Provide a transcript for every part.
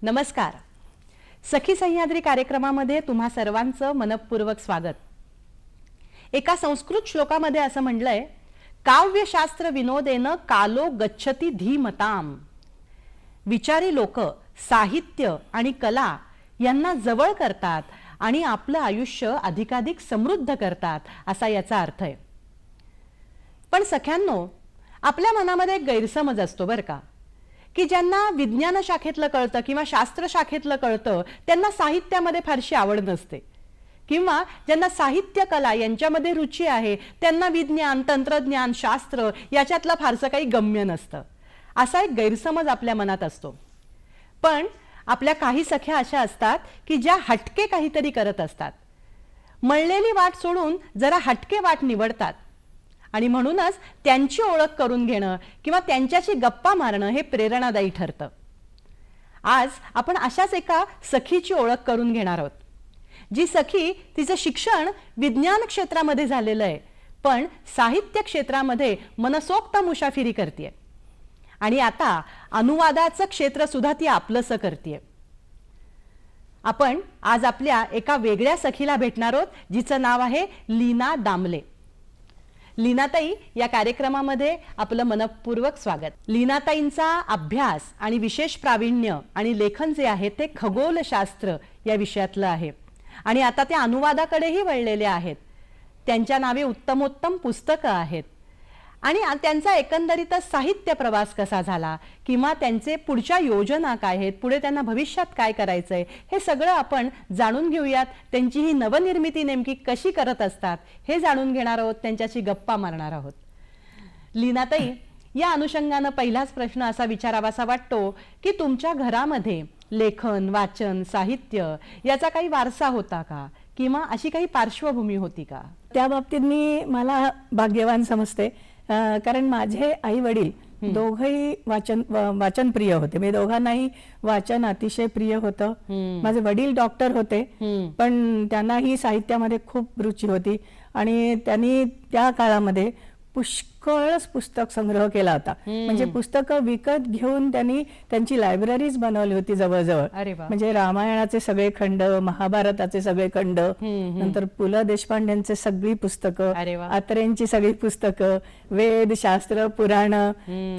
नमस्कार. सखी सह्याद्री कार्यक्रमामध्ये तुम्हा सर्वांचं मनपूर्वक स्वागत. एका संस्कृत श्लोकामध्ये असं म्हटलंय, काव्यशास्त्र विनोदेन कालो गच्छति धीमताम. विचारी लोक साहित्य आणि कला यांना जवळ करतात आणि आपलं आयुष्य अधिकाधिक समृद्ध करतात असा याचा अर्थ आहे. पण सख्यांनो, आपल्या मनामध्ये एक गैरसमज असतो बरं का, की ज्यांना विज्ञान शाखेतलं कळतं किंवा शास्त्र शाखेतलं कळतं त्यांना साहित्यामध्ये फारशी आवड नसते, किंवा ज्यांना साहित्य कला यांच्यामध्ये रुची आहे त्यांना विज्ञान, तंत्रज्ञान, शास्त्र याच्यातलं फारसं काही गम्य नसतं. असा एक गैरसमज आपल्या मनात असतो. पण आपल्या काही सख्या अशा असतात की ज्या हटके काहीतरी करत असतात, मळलेली वाट सोडून जरा हटके वाट निवडतात आणि म्हणूनच त्यांची ओळख करून घेणं किंवा त्यांच्याशी गप्पा मारणं हे प्रेरणादायी ठरतं. आज आपण अशाच एका सखीची ओळख करून घेणार आहोत, जी सखी तिचं शिक्षण विज्ञान क्षेत्रामध्ये झालेलं आहे, पण साहित्य क्षेत्रामध्ये मनसोक्त मुसाफिरी करते आणि आता अनुवादाचं क्षेत्र सुद्धा ती आपलंसं करते. आपण आज आपल्या एका वेगळ्या सखीला भेटणार आहोत, जिचं नाव आहे लीना दामले. लीनाताई, या कार्यक्रमामध्ये आपलं मनपूर्वक स्वागत. लीनाताईंचा अभ्यास आणि विशेष प्रावीण्य आणि लेखन जे आहे ते खगोलशास्त्र या विषयातलं आहे आणि आता त्या अनुवादाकडेही वळलेले आहेत. त्यांच्या नावे उत्तमोत्तम पुस्तकं आहेत आणि त्यांचा एकंदरीतच साहित्य प्रवास कसा झाला किंवा त्यांचे पुढच्या योजना काय आहेत, पुढे त्यांना भविष्यात काय करायचंय, हे सगळं आपण जाणून घेऊयात. त्यांची ही नवनिर्मिती नेमकी कशी करत असतात हे जाणून घेणार आहोत, त्यांच्याशी गप्पा मारणार आहोत. लीनाताई, या अनुषंगानं पहिलाच प्रश्न असा विचारावासा वाटतो की तुमच्या घरामध्ये लेखन, वाचन, साहित्य याचा काही वारसा होता का किंवा अशी काही पार्श्वभूमी होती का? त्या बाबतीत मी मला भाग्यवान समजते, कारण माझे आई वडील दोघंही वाचन प्रिय होते. म्हणजे दोघांनाही वाचन अतिशय प्रिय होतं. माझे वडील डॉक्टर होते, पण त्यांनाही साहित्यामध्ये खूप रुची होती आणि त्यांनी त्या काळामध्ये पुष्कळच पुस्तक संग्रह केला होता. म्हणजे पुस्तकं विकत घेऊन त्यांनी त्यांची लायब्ररीज बनवली होती जवळजवळ. म्हणजे रामायणाचे सगळे खंड, महाभारताचे सगळे खंड, नंतर पु ल देशपांडेंचे सगळी पुस्तकं, आत्रेंची सगळी पुस्तकं, वेद, शास्त्र, पुराण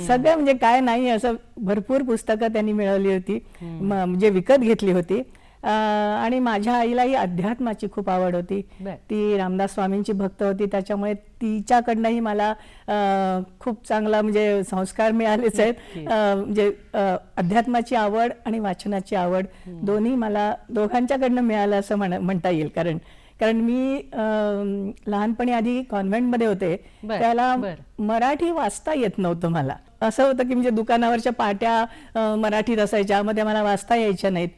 सगळं, म्हणजे काय नाही असं भरपूर पुस्तकं त्यांनी मिळवली होती, म्हणजे विकत घेतली होती. आणि माझ्या आईलाही अध्यात्माची खूप आवड होती. ती रामदास स्वामींची भक्त होती, त्याच्यामुळे तिच्याकडनंही मला खूप चांगला म्हणजे संस्कार मिळालेच आहेत. म्हणजे अध्यात्माची आवड आणि वाचनाची आवड दोन्ही मला दोघांच्याकडनं मिळालं असं म्हणता येईल. कारण मी लहानपणी आधी कॉन्व्हेंटमध्ये होते, त्याला मराठी वाचता येत नव्हतं. मला असं होतं की म्हणजे दुकानावरच्या पाट्या मराठीत असायच्या, मग त्या मला वाचता यायच्या नाहीत.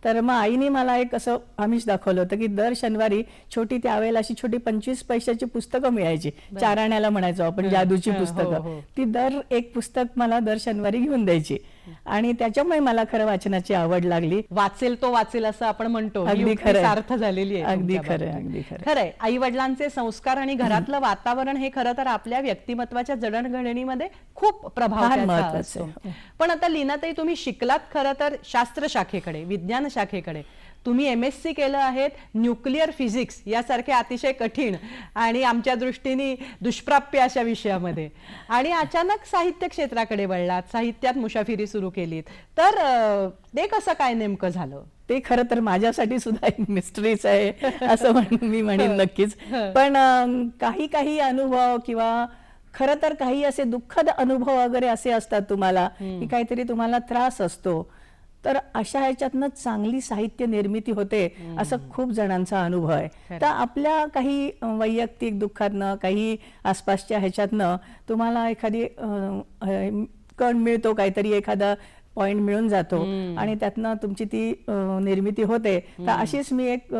तर मग आईने मला एक असं आमिष दाखवलं होतं की दर शनिवारी छोटी, त्यावेळेला अशी छोटी 25 पैशाची पुस्तकं मिळायची, 4 आण्याला म्हणायचो आपण, जादूची पुस्तकं. ती दर एक पुस्तक मला दर शनिवारी घेऊन द्यायची आणि त्याच्यामुळे मला खरं वाचनाची आवड लागली. वाचेल तो वाचेल असं आपण म्हणतो, अगदी खरं, अर्थ झालेली आहे. अगदी खरं, अगदी खरं. खरंय, आई वडिलांचे संस्कार आणि घरातलं वातावरण हे खरं तर आपल्या व्यक्तिमत्वाच्या जडणघडणीमध्ये खूप प्रभाव असतो. पण आता लीनाताई, तुम्ही शिकलात खरं तर शास्त्र शाखेकडे, विज्ञान शाखेकडे. तुम्ही MSc केलं आहे न्यूक्लिअर फिजिक्स यासारख्या अतिशय कठीण आणि आमच्या दृष्टीने दुष्प्राप्य अशा विषयामध्ये, आणि अचानक साहित्य क्षेत्राकडे वळलात, साहित्यात मुसाफिरी सुरू केलीत. तर ते कसं काय नेमकं झालं? ते खरं तर माझ्यासाठी सुद्धा एक मिस्ट्रीच आहे असं मी म्हणेन नक्कीच. पण काही अनुभव किंवा खरं तर काही असे दुःखद अनुभव वगैरे असे असतात तुम्हाला, की काहीतरी तुम्हाला त्रास असतो, तर अशा ह्याच्यातनं चांगली साहित्य निर्मिती होते असं खूप जणांचा अनुभव आहे. तर आपल्या काही वैयक्तिक दुःखातनं, काही आसपासच्या ह्याच्यातनं तुम्हाला एखादी कण मिळतो, काहीतरी एखादा पॉइंट मिळून जातो आणि त्यातनं तुमची ती निर्मिती होते. तर अशीच मी एक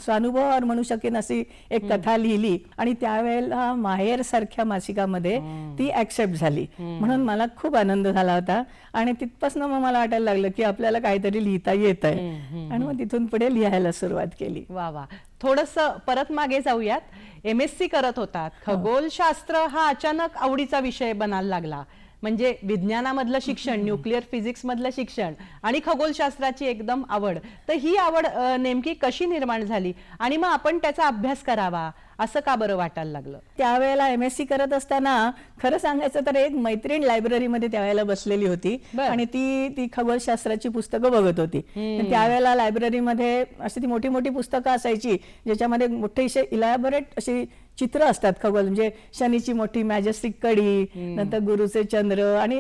स्वानुभवावर म्हणू शकेन अशी एक कथा लिहिली आणि त्यावेळेला माहेर सारख्या मासिकामध्ये ती ऍक्सेप्ट झाली, म्हणून मला खूप आनंद झाला होता. आणि तिथपासून मग मला वाटायला लागलं की आपल्याला काहीतरी लिहिता येत आहे आणि मग तिथून पुढे लिहायला सुरुवात केली. वा वा. थोडस परत मागे जाऊयात. MSc करत होतात, खगोलशास्त्र हा अचानक आवडीचा विषय बनायला लागला, म्हणजे विज्ञानामधलं शिक्षण, न्यूक्लिअर फिजिक्स मधलं शिक्षण आणि खगोलशास्त्राची एकदम आवड. तर ही आवड नेमकी कशी निर्माण झाली आणि मग आपण त्याचा अभ्यास करावा असं का बरं वाटायला लागलं? त्यावेळेला MSc करत असताना खरं सांगायचं तर एक मैत्रीण लायब्ररीमध्ये त्यावेळेला बसलेली होती आणि ती खगोलशास्त्राची पुस्तकं बघत होती. त्यावेळेला लायब्ररीमध्ये अशी ती मोठी मोठी पुस्तकं असायची ज्याच्यामध्ये मोठे इलॅबोरेट अशी चित्र असतात खगोल, म्हणजे शनीची मोठी मॅजेस्टिक कडी, नंतर गुरुचे चंद्र, आणि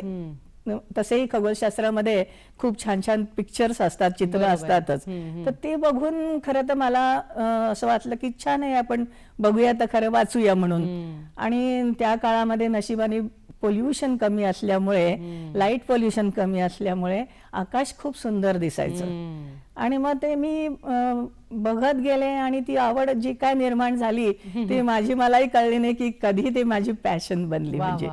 तसेही खगोलशास्त्रामध्ये खूप छान छान पिक्चर्स असतात, चित्र असतातच. तर ते बघून खरं तर मला असं वाटलं की छान आहे, आपण बघूया तर खरं, वाचूया म्हणून. आणि त्या काळामध्ये नशिबाने पोल्युशन कमी असल्यामुळे, लाईट पोल्युशन कमी असल्यामुळे आकाश खूप सुंदर दिसायचं. आणि मग ते मी बघत गेले आणि ती आवड जी काय निर्माण झाली ती मलाही कळली नाही की कधी ते माझी पॅशन बनली. म्हणजे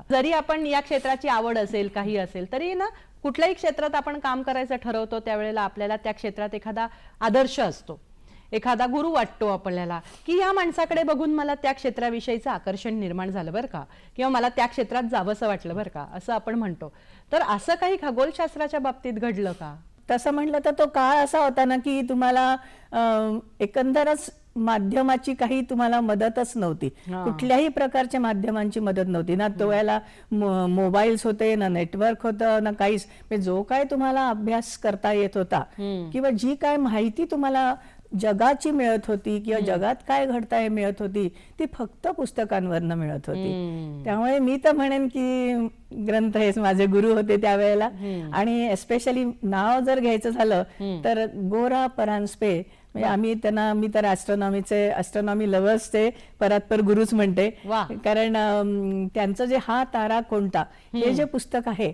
जरी आपण या क्षेत्राची आवड असेल, काही असेल, तरी ना कुठल्याही क्षेत्रात आपण काम करायचं ठरवतो त्यावेळेला आपल्याला त्या क्षेत्रात एखादा आदर्श असतो, एखादा गुरु वाटतो आपल्याला, की या माणसाकडे बघून मला त्या क्षेत्राविषयीचं आकर्षण निर्माण झालं बरं का, किंवा मला त्या क्षेत्रात जावंसं वाटलं बरं का, असं आपण म्हणतो. तर असं काही खगोलशास्त्राच्या बाबतीत घडलं का? तसं म्हटलं तर तो काळ असा होता ना की तुम्हाला एकंदरच माध्यमाची काही तुम्हाला मदतच नव्हती, कुठल्याही प्रकारच्या माध्यमांची मदत नव्हती ना. तो वेळेला मोबाईल्स होते ना, नेटवर्क होतं ना, काहीच. जो काय तुम्हाला अभ्यास करता येत होता किंवा जी काय माहिती तुम्हाला जगाची मिळत होती किंवा जगात काय घडताय मिळत होती, ती फक्त पुस्तकांवरनं मिळत होती. त्यामुळे मी तर म्हणेन की ग्रंथ हेच माझे गुरु होते त्यावेळेला. आणि एस्पेशली नाव जर घ्यायचं झालं तर गोरा परांजपे, म्हणजे मी तर ॲस्ट्रॉनॉमी लव्हर्सचे परात्पर गुरुच म्हणते. कारण त्यांचं जे हा तारा कोणता हे जे पुस्तक आहे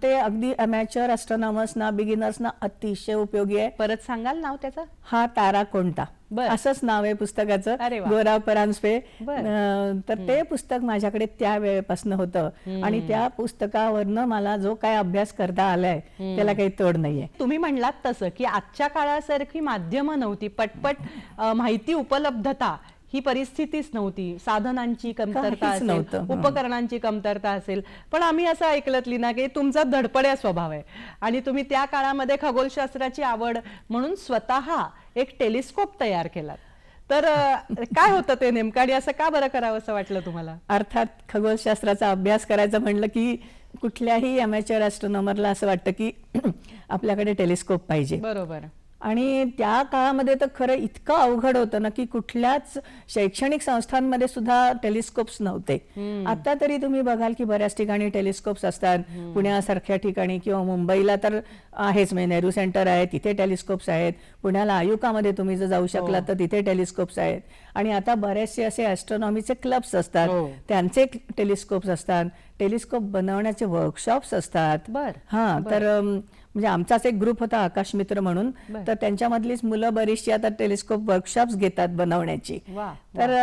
ते अगदी अमॅच्युअर ॲस्ट्रॉनॉमर्सना, बिगिनर्सना अतिशय उपयोगी आहे. परत सांगाल नाव त्याचं? हा तारा कोणता, असंच नाव आहे पुस्तकाचं, गोरा परांजपे. तर ते पुस्तक माझ्याकडे त्या वेळेपासून होतं आणि त्या पुस्तकावरनं मला जो काय अभ्यास करता आलाय त्याला काही तोड नाहीये. तुम्ही म्हणलात तसं की आजच्या काळासारखी माध्यमं नव्हती, पटपट माहिती उपलब्धता ही परिस्थितीच नव्हती, साधनांची कमतरता असेल, उपकरणांची कमतरता असेल. पण आम्ही असं ऐकलत लीना की तुमचा धडपड्या स्वभाव आहे आणि तुम्ही त्या काळामध्ये खगोलशास्त्राची आवड म्हणून स्वतः एक टेलिस्कोप तयार केला. तर काय होतं ते नेमकं आणि असं का बरं करावं असं वाटलं तुम्हाला? अर्थात खगोलशास्त्राचा अभ्यास करायचं म्हणलं की कुठल्याही अमॅच्युअर ॲस्ट्रॉनॉमरला असं वाटतं की आपल्याकडे टेलिस्कोप पाहिजे. बरोबर. आणि त्या काळामध्ये तर खरं इतकं अवघड होतं ना की कुठल्याच शैक्षणिक संस्थांमध्ये सुद्धा टेलिस्कोप्स नव्हते. आता तरी तुम्ही बघाल की बऱ्याच ठिकाणी टेलिस्कोप्स असतात, पुण्यासारख्या ठिकाणी किंवा मुंबईला तर आहेच, म्हणजे नेहरू सेंटर आहे तिथे टेलिस्कोप्स आहेत, पुण्याला आयुकामध्ये तुम्ही जर जाऊ शकला तर तिथे टेलिस्कोप्स आहेत. आणि आता बरेचसे असे ॲस्ट्रॉनॉमीचे क्लब्स असतात, त्यांचे टेलिस्कोप्स असतात, टेलिस्कोप बनवण्याचे वर्कशॉप्स असतात. हा, तर म्हणजे आमचाच एक ग्रुप होता आकाश मित्र म्हणून, तर त्यांच्यामधलीच मुलं बरीचशी आता टेलिस्कोप वर्कशॉप्स घेतात बनवण्याची. तर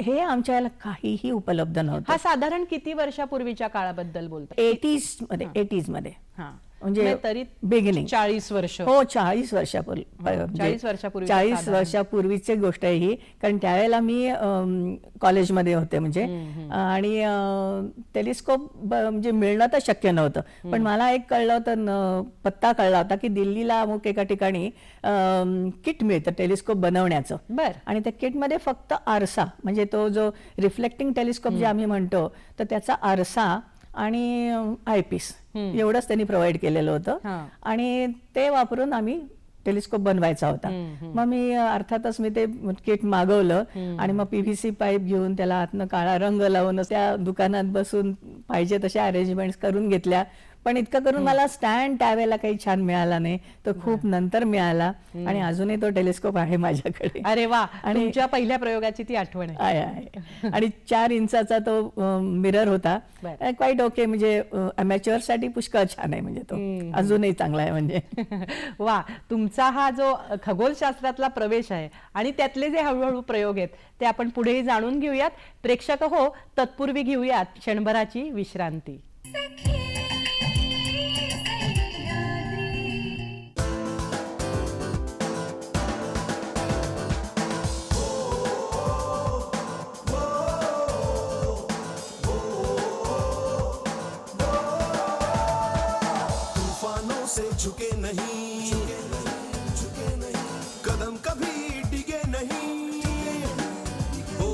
हे आमच्या याला काहीही उपलब्ध नव्हतं. हा साधारण किती वर्षापूर्वीच्या काळाबद्दल बोलतो? 80s मध्ये. म्हणजे तरी बिगिनिंग 40 वर्ष. हो, 40 वर्षापूर्वी. 40 वर्षापूर्वीची गोष्ट आहे ही. कारण त्यावेळेला मी कॉलेजमध्ये होते म्हणजे, आणि टेलिस्कोप म्हणजे मिळणं तर शक्य नव्हतं. पण मला एक कळलं होतं, पत्ता कळला होता की दिल्लीला अमुक एका ठिकाणी किट मिळतं टेलिस्कोप बनवण्याचं. आणि त्या किटमध्ये फक्त आरसा, म्हणजे तो जो रिफ्लेक्टिंग टेलिस्कोप जे आम्ही म्हणतो, तर त्याचा आरसा आणि आयपीस एवढंच त्यांनी प्रोव्हाइड केलेलं होतं. आणि ते वापरून आम्ही टेलिस्कोप बनवायचा होता. मग मी अर्थातच ते किट मागवलं आणि मग PVC पाईप घेऊन त्याला आतनं काळा रंग लावून त्या दुकानात बसून पाहिजे तशा अरेंजमेंट्स करून घेतल्या. पण इतकं करून मला स्टँड त्यावेळेला काही छान मिळाला नाही, तो खूप नंतर मिळाला आणि अजूनही तो टेलिस्कोप आहे माझ्याकडे. अरे वा, आणि तुमच्या पहिल्या प्रयोगाची ती आठवण आहे. आणि 4 इंचाचा तो मिरर होता, क्वाईट ओके, म्हणजे अमॅच्युअर साठी पुष्कळ छान आहे, म्हणजे तो अजूनही चांगला आहे. म्हणजे वा, तुमचा हा जो खगोलशास्त्रातला प्रवेश आहे आणि त्यातले जे हळूहळू प्रयोग आहेत ते आपण पुढेही जाणून घेऊयात. प्रेक्षक हो, तत्पूर्वी घेऊयात क्षणभराची विश्रांती. से झुके नहीं, कदम कभी डिगे नहीं, ओ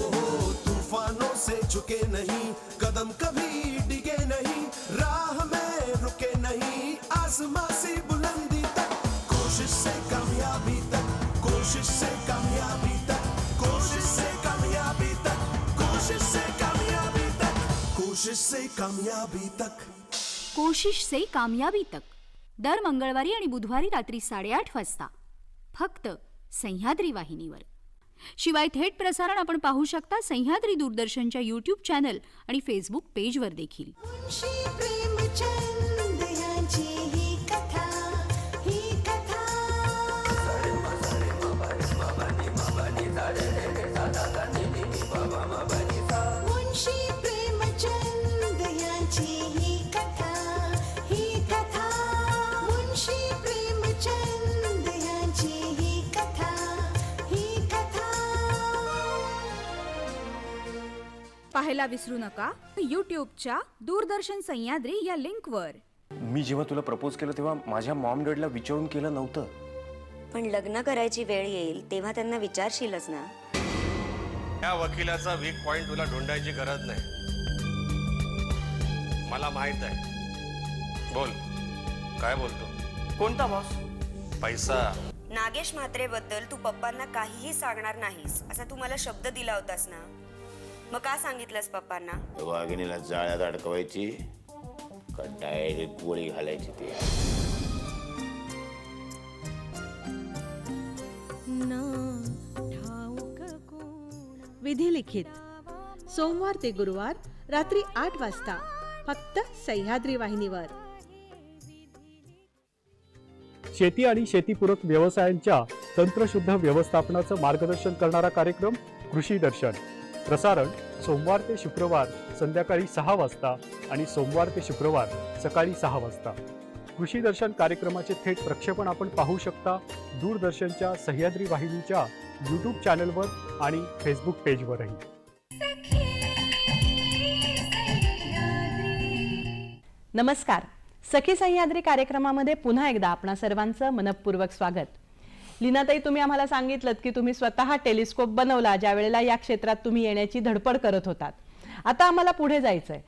तूफानों से झुके नहीं, कदम कभी डिगे नहीं, राह में रुके नहीं, आसमां से बुलंदी तक, कोशिश से कामयाबी तक, कोशिश से कामयाबी तक, कोशिश से कामयाबी तक, कोशिश से कामयाबी तक, कोशिश से कामयाबी तक, कोशिश से कामयाबी तक दर मंगळवारी आणि बुधवारी रात्री 8:30 वाजता फक्त सह्याद्री वाहिनीवर. शिवाय थेट प्रसारण आपण पाहू शकता सह्याद्री दूरदर्शनच्या यूट्यूब चॅनल आणि फेसबुक पेजवर देखील. मुंशी प्रेमचंद यांची ही कथा, ही कथा. मुंशी प्रेमचंद यांची ही कथा, ही कथा. मुंशी प्रेमचंद यांची ही कथा, ही कथा. पाहायला विसरू नका यूट्यूबच्या दूरदर्शन सह्याद्री या लिंकवर. मी जेव्हा तुला प्रपोज केलं तेव्हा माझ्या मॉम डॅडला विचारून केलं नव्हतं. पण लग्न करायची वेळ येईल तेव्हा त्यांना विचारशीलच ना. या वकिलाचा वीक पॉइंट तुला ढूंढायची गरज नाही, मला माहित आहे. बोल, काय बोलतो? कोणता बॉस? पैसा. नागेश म्हात्रे बद्दल तू पप्पांना काहीही सांगणार नाहीस असा तू मला शब्द दिला होतास ना. मग का सांगितलंस पप्पांना? वाघिणीला जाळ्यात अडकवायची का डायरेक्ट गोळी घालायची ते. विधी लिखित सोमवार ते गुरुवार रात्री 8 वाजता फक्त सह्याद्री वाहिनीवर. शेती आणि शेतीपूरक व्यवसायांच्या तंत्रशुद्ध व्यवस्थापनाचं मार्गदर्शन करणारा कार्यक्रम कृषी दर्शन. प्रसारण सोमवार ते शुक्रवार संध्याकाळी 6 वाजता आणि सोमवार ते शुक्रवार सकाळी 6 वाजता. कृषी दर्शन कार्यक्रमाचे थेट प्रक्षेपण आपण पाहू शकता दूरदर्शनच्या सह्याद्री वाहिनीच्या यूट्यूब चॅनलवर आणि फेसबुक पेजवरही. नमस्कार. सखी सह्याद्री कार्यक्रमामध्ये पुन्हा एकदा आपणा सर्वांचं मनपूर्वक स्वागत. लीनाताई, तुम्ही आम्हाला सांगितलं की तुम्ही स्वतः टेलिस्कोप बनवला ज्या वेळेला या क्षेत्रात तुम्ही येण्याची धडपड करत होतात. आता आम्हाला पुढे जायचंय.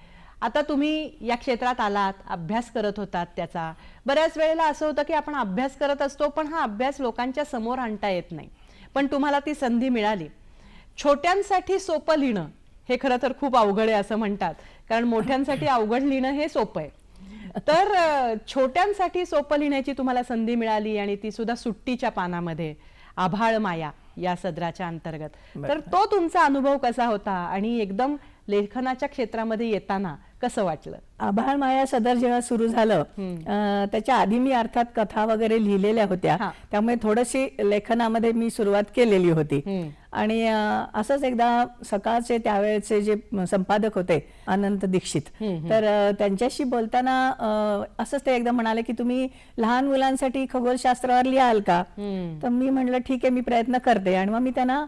आता तुम्ही या क्षेत्रात आलात, अभ्यास करत होतात त्याचा. बऱ्याच वेळेला असं होतं की आपण अभ्यास करत असतो पण हा अभ्यास लोकांच्या समोर आणता येत नाही, पण तुम्हाला ती संधी मिळाली. छोट्यांसाठी सोपं लिहिणं हे खरं तर खूप अवघड आहे असं म्हणतात, कारण मोठ्यांसाठी अवघड लिहिणं हे सोपं आहे. तर छोट्यांसाठी सोपं लिहिण्याची तुम्हाला संधी मिळाली आणि ती सुद्धा सुट्टीच्या पानामध्ये, आभाळ माया या सदराच्या अंतर्गत. तर तो तुमचा अनुभव कसा होता आणि एकदम लेखनाच्या क्षेत्रामध्ये येताना कसं वाटलं? आभाळ माया सदर जेव्हा सुरू झालं त्याच्या आधी मी अर्थात कथा वगैरे लिहिलेल्या होत्या, त्यामुळे थोडीशी लेखनामध्ये मी सुरुवात केलेली होती. आणि असंच एकदा सकाळचे त्यावेळेचे जे संपादक होते अनंत दीक्षित, तर त्यांच्याशी बोलताना असंच ते एकदा म्हणाले की तुम्ही लहान मुलांसाठी खगोलशास्त्रावर लिहाल का? तर मी म्हटलं ठीक आहे, मी प्रयत्न करते. आणि मग मी त्यांना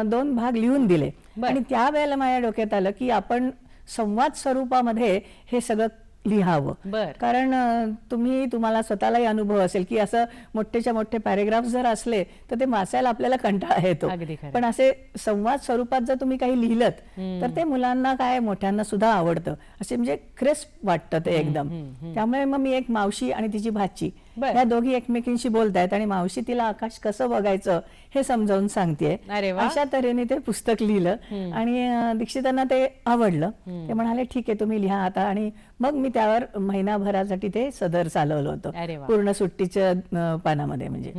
2 भाग लिहून दिले. आणि त्यावेळेला माझ्या डोक्यात आलं की आपण संवाद स्वरूपामध्ये हे सगळं लिहावं. कारण तुम्हाला स्वतःलाही अनुभव असेल की असं मोठेच्या मोठे पॅरेग्राफ जर असले तर ते वाचायला आपल्याला कंटाळा येतो, पण असे संवाद स्वरूपात जर तुम्ही काही लिहिलं तर ते मुलांना काय मोठ्यांना सुद्धा आवडतं. असे म्हणजे क्रिस्प वाटतं ते एकदम. त्यामुळे मग मी एक मावशी आणि तिची भाची या दोघी एकमेकींशी बोलतायत आणि मावशी तिला आकाश कसं बघायचं हे समजावून सांगतेय. अशा तऱ्हेने ते पुस्तक लिहिलं आणि दीक्षितांना ते आवडलं. ते म्हणाले ठीक आहे तुम्ही लिहा आता. आणि मग मी त्यावर महिनाभरासाठी ते सदर चालवलं होतं पूर्ण सुट्टीच्या पानामध्ये. म्हणजे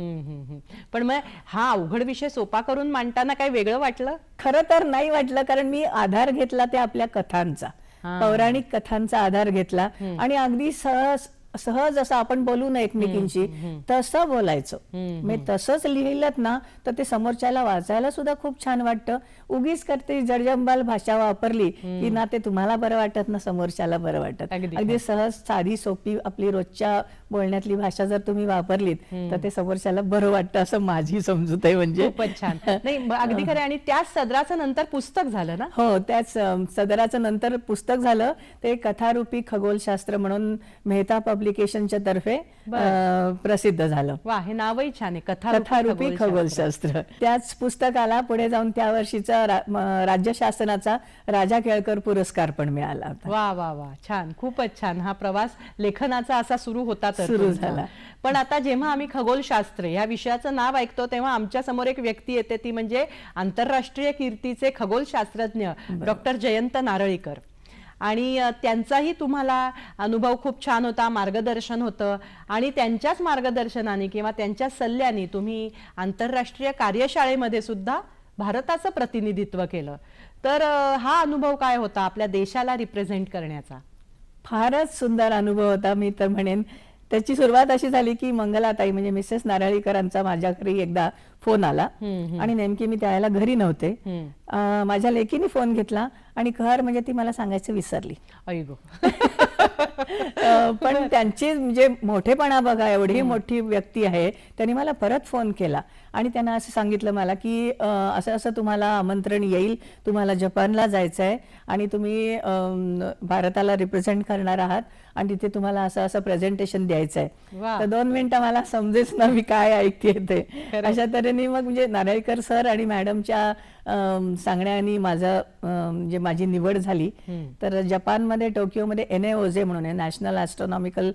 पण मग हा अवघड विषय सोपा करून मांडताना काही वेगळं वाटलं? खरं तर नाही वाटलं, कारण मी आधार घेतला ते आपल्या कथांचा, पौराणिक कथांचा आधार घेतला आणि अगदी सहज असं आपण बोलू ना एकमेकींशी तसं बोलायचं. मी तसंच लिहिलं ना तर ते समोरच्याला वाचायला सुद्धा खूप छान वाटतं. उगीच करते जडजंबाल भाषा वापरली की ना ते तुम्हाला बरं वाटत ना समोरच्याला बरं वाटत. अगदी सहज साधी सोपी आपली रोजच्या बोलण्यातली भाषा जर तुम्ही वापरलीत तर ते समोरच्याला बरं वाटतं असं माझी समजूत आहे. म्हणजे खूपच छान. नाही अगदी खरं. आणि त्याच सदराचं नंतर पुस्तक झालं ना? हो, त्याच सदराचं नंतर पुस्तक झालं. ते कथारूपी खगोलशास्त्र म्हणून मेहता पब्लिकेशनच्या तर्फे प्रसिद्ध झालं. वा, हे नावही छान आहे, कथारूपी खगोलशास्त्र. त्याच पुस्तकाला पुढे जाऊन त्या वर्षीचा राज्य शासनाचा राजा केळकर पुरस्कार पण मिळाला होता. वा वा वा, छान, खूपच छान. हा प्रवास लेखनाचा असा सुरू होता तर सुरू तुमचा. झाला. पण आता जेव्हा आम्ही खगोलशास्त्र या विषयाचं नाव ऐकतो तेव्हा आमच्या समोर एक व्यक्ती येते, ती म्हणजे आंतरराष्ट्रीय कीर्तीचे खगोलशास्त्रज्ञ डॉक्टर जयंत नारळीकर. आणि त्यांचाही तुम्हाला अनुभव खूप छान होता, मार्गदर्शन होतं, आणि त्यांच्याच मार्गदर्शनाने किंवा त्यांच्या सल्ल्याने तुम्ही आंतरराष्ट्रीय कार्यशाळेमध्ये सुद्धा भारताचं प्रतिनिधित्व केलं. तर हा अनुभव काय होता आपल्या देशाला रिप्रेझेंट करण्याचा? फारच सुंदर अनुभव होता. मी तर म्हणेन त्याची सुरुवात अशी झाली की मंगलाताई म्हणजे मिसेस नारळीकरांचा माझ्या घरी एकदा फोन आला आणि नेमकी मी त्यावेळेला घरी नव्हते. माझ्या लेकीने फोन घेतला आणि खर म्हणजे ती मला सांगायचं विसरली. अयगो. पण त्यांची म्हणजे मोठेपणा बघा, एवढी मोठी व्यक्ती आहे, त्यांनी मला परत फोन केला आणि त्यांना असं सांगितलं मला की असं असं तुम्हाला आमंत्रण येईल, तुम्हाला जपानला जायचं आहे आणि तुम्ही भारताला रिप्रेझेंट करणार आहात आणि तिथे तुम्हाला असं असं प्रेझेंटेशन द्यायचं आहे. तर 2 मिनिटं मला समजेच ना मी काय ऐकते ते. अशा तऱ्हेने मग म्हणजे नारळीकर सर आणि मॅडमच्या सांगण्याने माझं म्हणजे माझी निवड झाली. तर जपानमध्ये टोकियोमध्ये NAOJ म्हणून आहे, national astronomical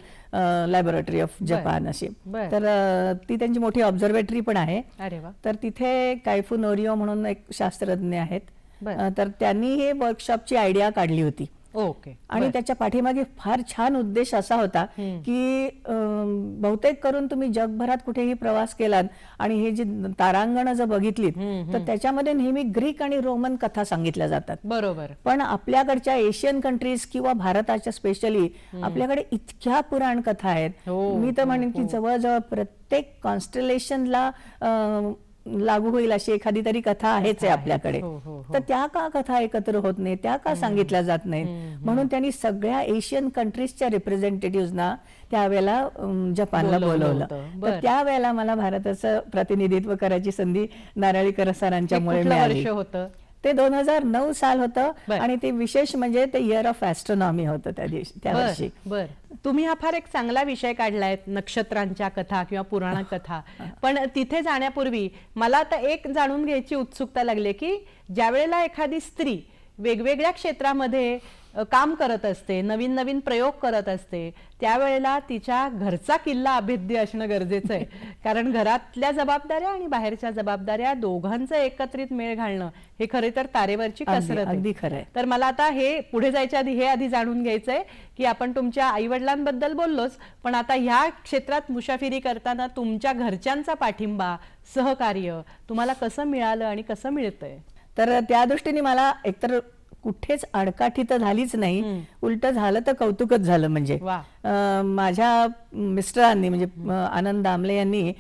laboratory of Japan अशी. तर ती त्यांची मोठी ऑब्झर्वेटरी पण आहे. अरे वा. तर तिथे कायफू नोरिओ म्हणून एक शास्त्रज्ञ आहेत. तर त्यांनी हे वर्कशॉपची आयडिया काढली होती. ओके. आणि त्याच्या पाठीमागे फार छान उद्देश असा होता की बहुतेक करून तुम्ही जगभरात कुठेही प्रवास केलात आणि हे जी तारांगण जर बघितलीत तर त्याच्यामध्ये नेहमी ग्रीक आणि रोमन कथा सांगितल्या जातात. बरोबर. पण आपल्याकडच्या एशियन कंट्रीज किंवा भारताच्या स्पेशली आपल्याकडे इतक्या पुराण कथा आहेत. मी तर म्हणेन की जवळजवळ प्रत्येक कॉन्स्टलेशनला लागू होईल अशी एखादी तरी कथा आहेच आहे आपल्याकडे. तर त्या का कथा एकत्र होत नाही, त्या का सांगितल्या जात नाहीत? म्हणून त्यांनी सगळ्या एशियन कंट्रीजच्या रिप्रेझेंटेटिव्हजना त्यावेळेला जपानला बोलवलं. तर त्यावेळेला मला भारताचं प्रतिनिधित्व करायची संधी नारळीकर सरांच्यामुळे मिळाली. वर्ष होतं ते 2009 साल होतं आणि ते विशेष म्हणजे ते इयर ऑफ ॲस्ट्रॉनॉमी होतं त्या वर्षी. बर. तुम्ही हा फार एक चांगला विषय काढलाय, नक्षत्रांच्या कथा किंवा पुराण कथा. पण तिथे जाण्यापूर्वी मला आता एक जाणून घ्यायची उत्सुकता लागली की ज्या वेळेला एखादी स्त्री वेगवेगळ्या क्षेत्रामध्ये काम करत असते, नवीन नवीन प्रयोग करत असते, त्यावेळेला तिच्या घरचा किल्ला अभेद्य असणं गरजेचं आहे. कारण घरातल्या जबाबदाऱ्या आणि बाहेरच्या जबाबदाऱ्या दोघांचं एकत्रित मेळ घालणं हे खरे तर तारेवरची कसरत अगदी आहे. खरं आहे. तर मला आता हे पुढे जायच्या आधी हे आधी जाणून घ्यायचंय की आपण तुमच्या आई वडिलांबद्दल बोललोच, पण आता ह्या क्षेत्रात मुसाफिरी करताना तुमच्या घरच्यांचा पाठिंबा, सहकार्य तुम्हाला कसं मिळालं आणि कसं मिळतंय? तर त्या दृष्टीने मला एकतर कुठेच आडकाठी तर झालीच नाही, उलट झालं तर कौतुकच झालं. म्हणजे माझ्या मिस्टरांनी म्हणजे आनंद दामले यांनी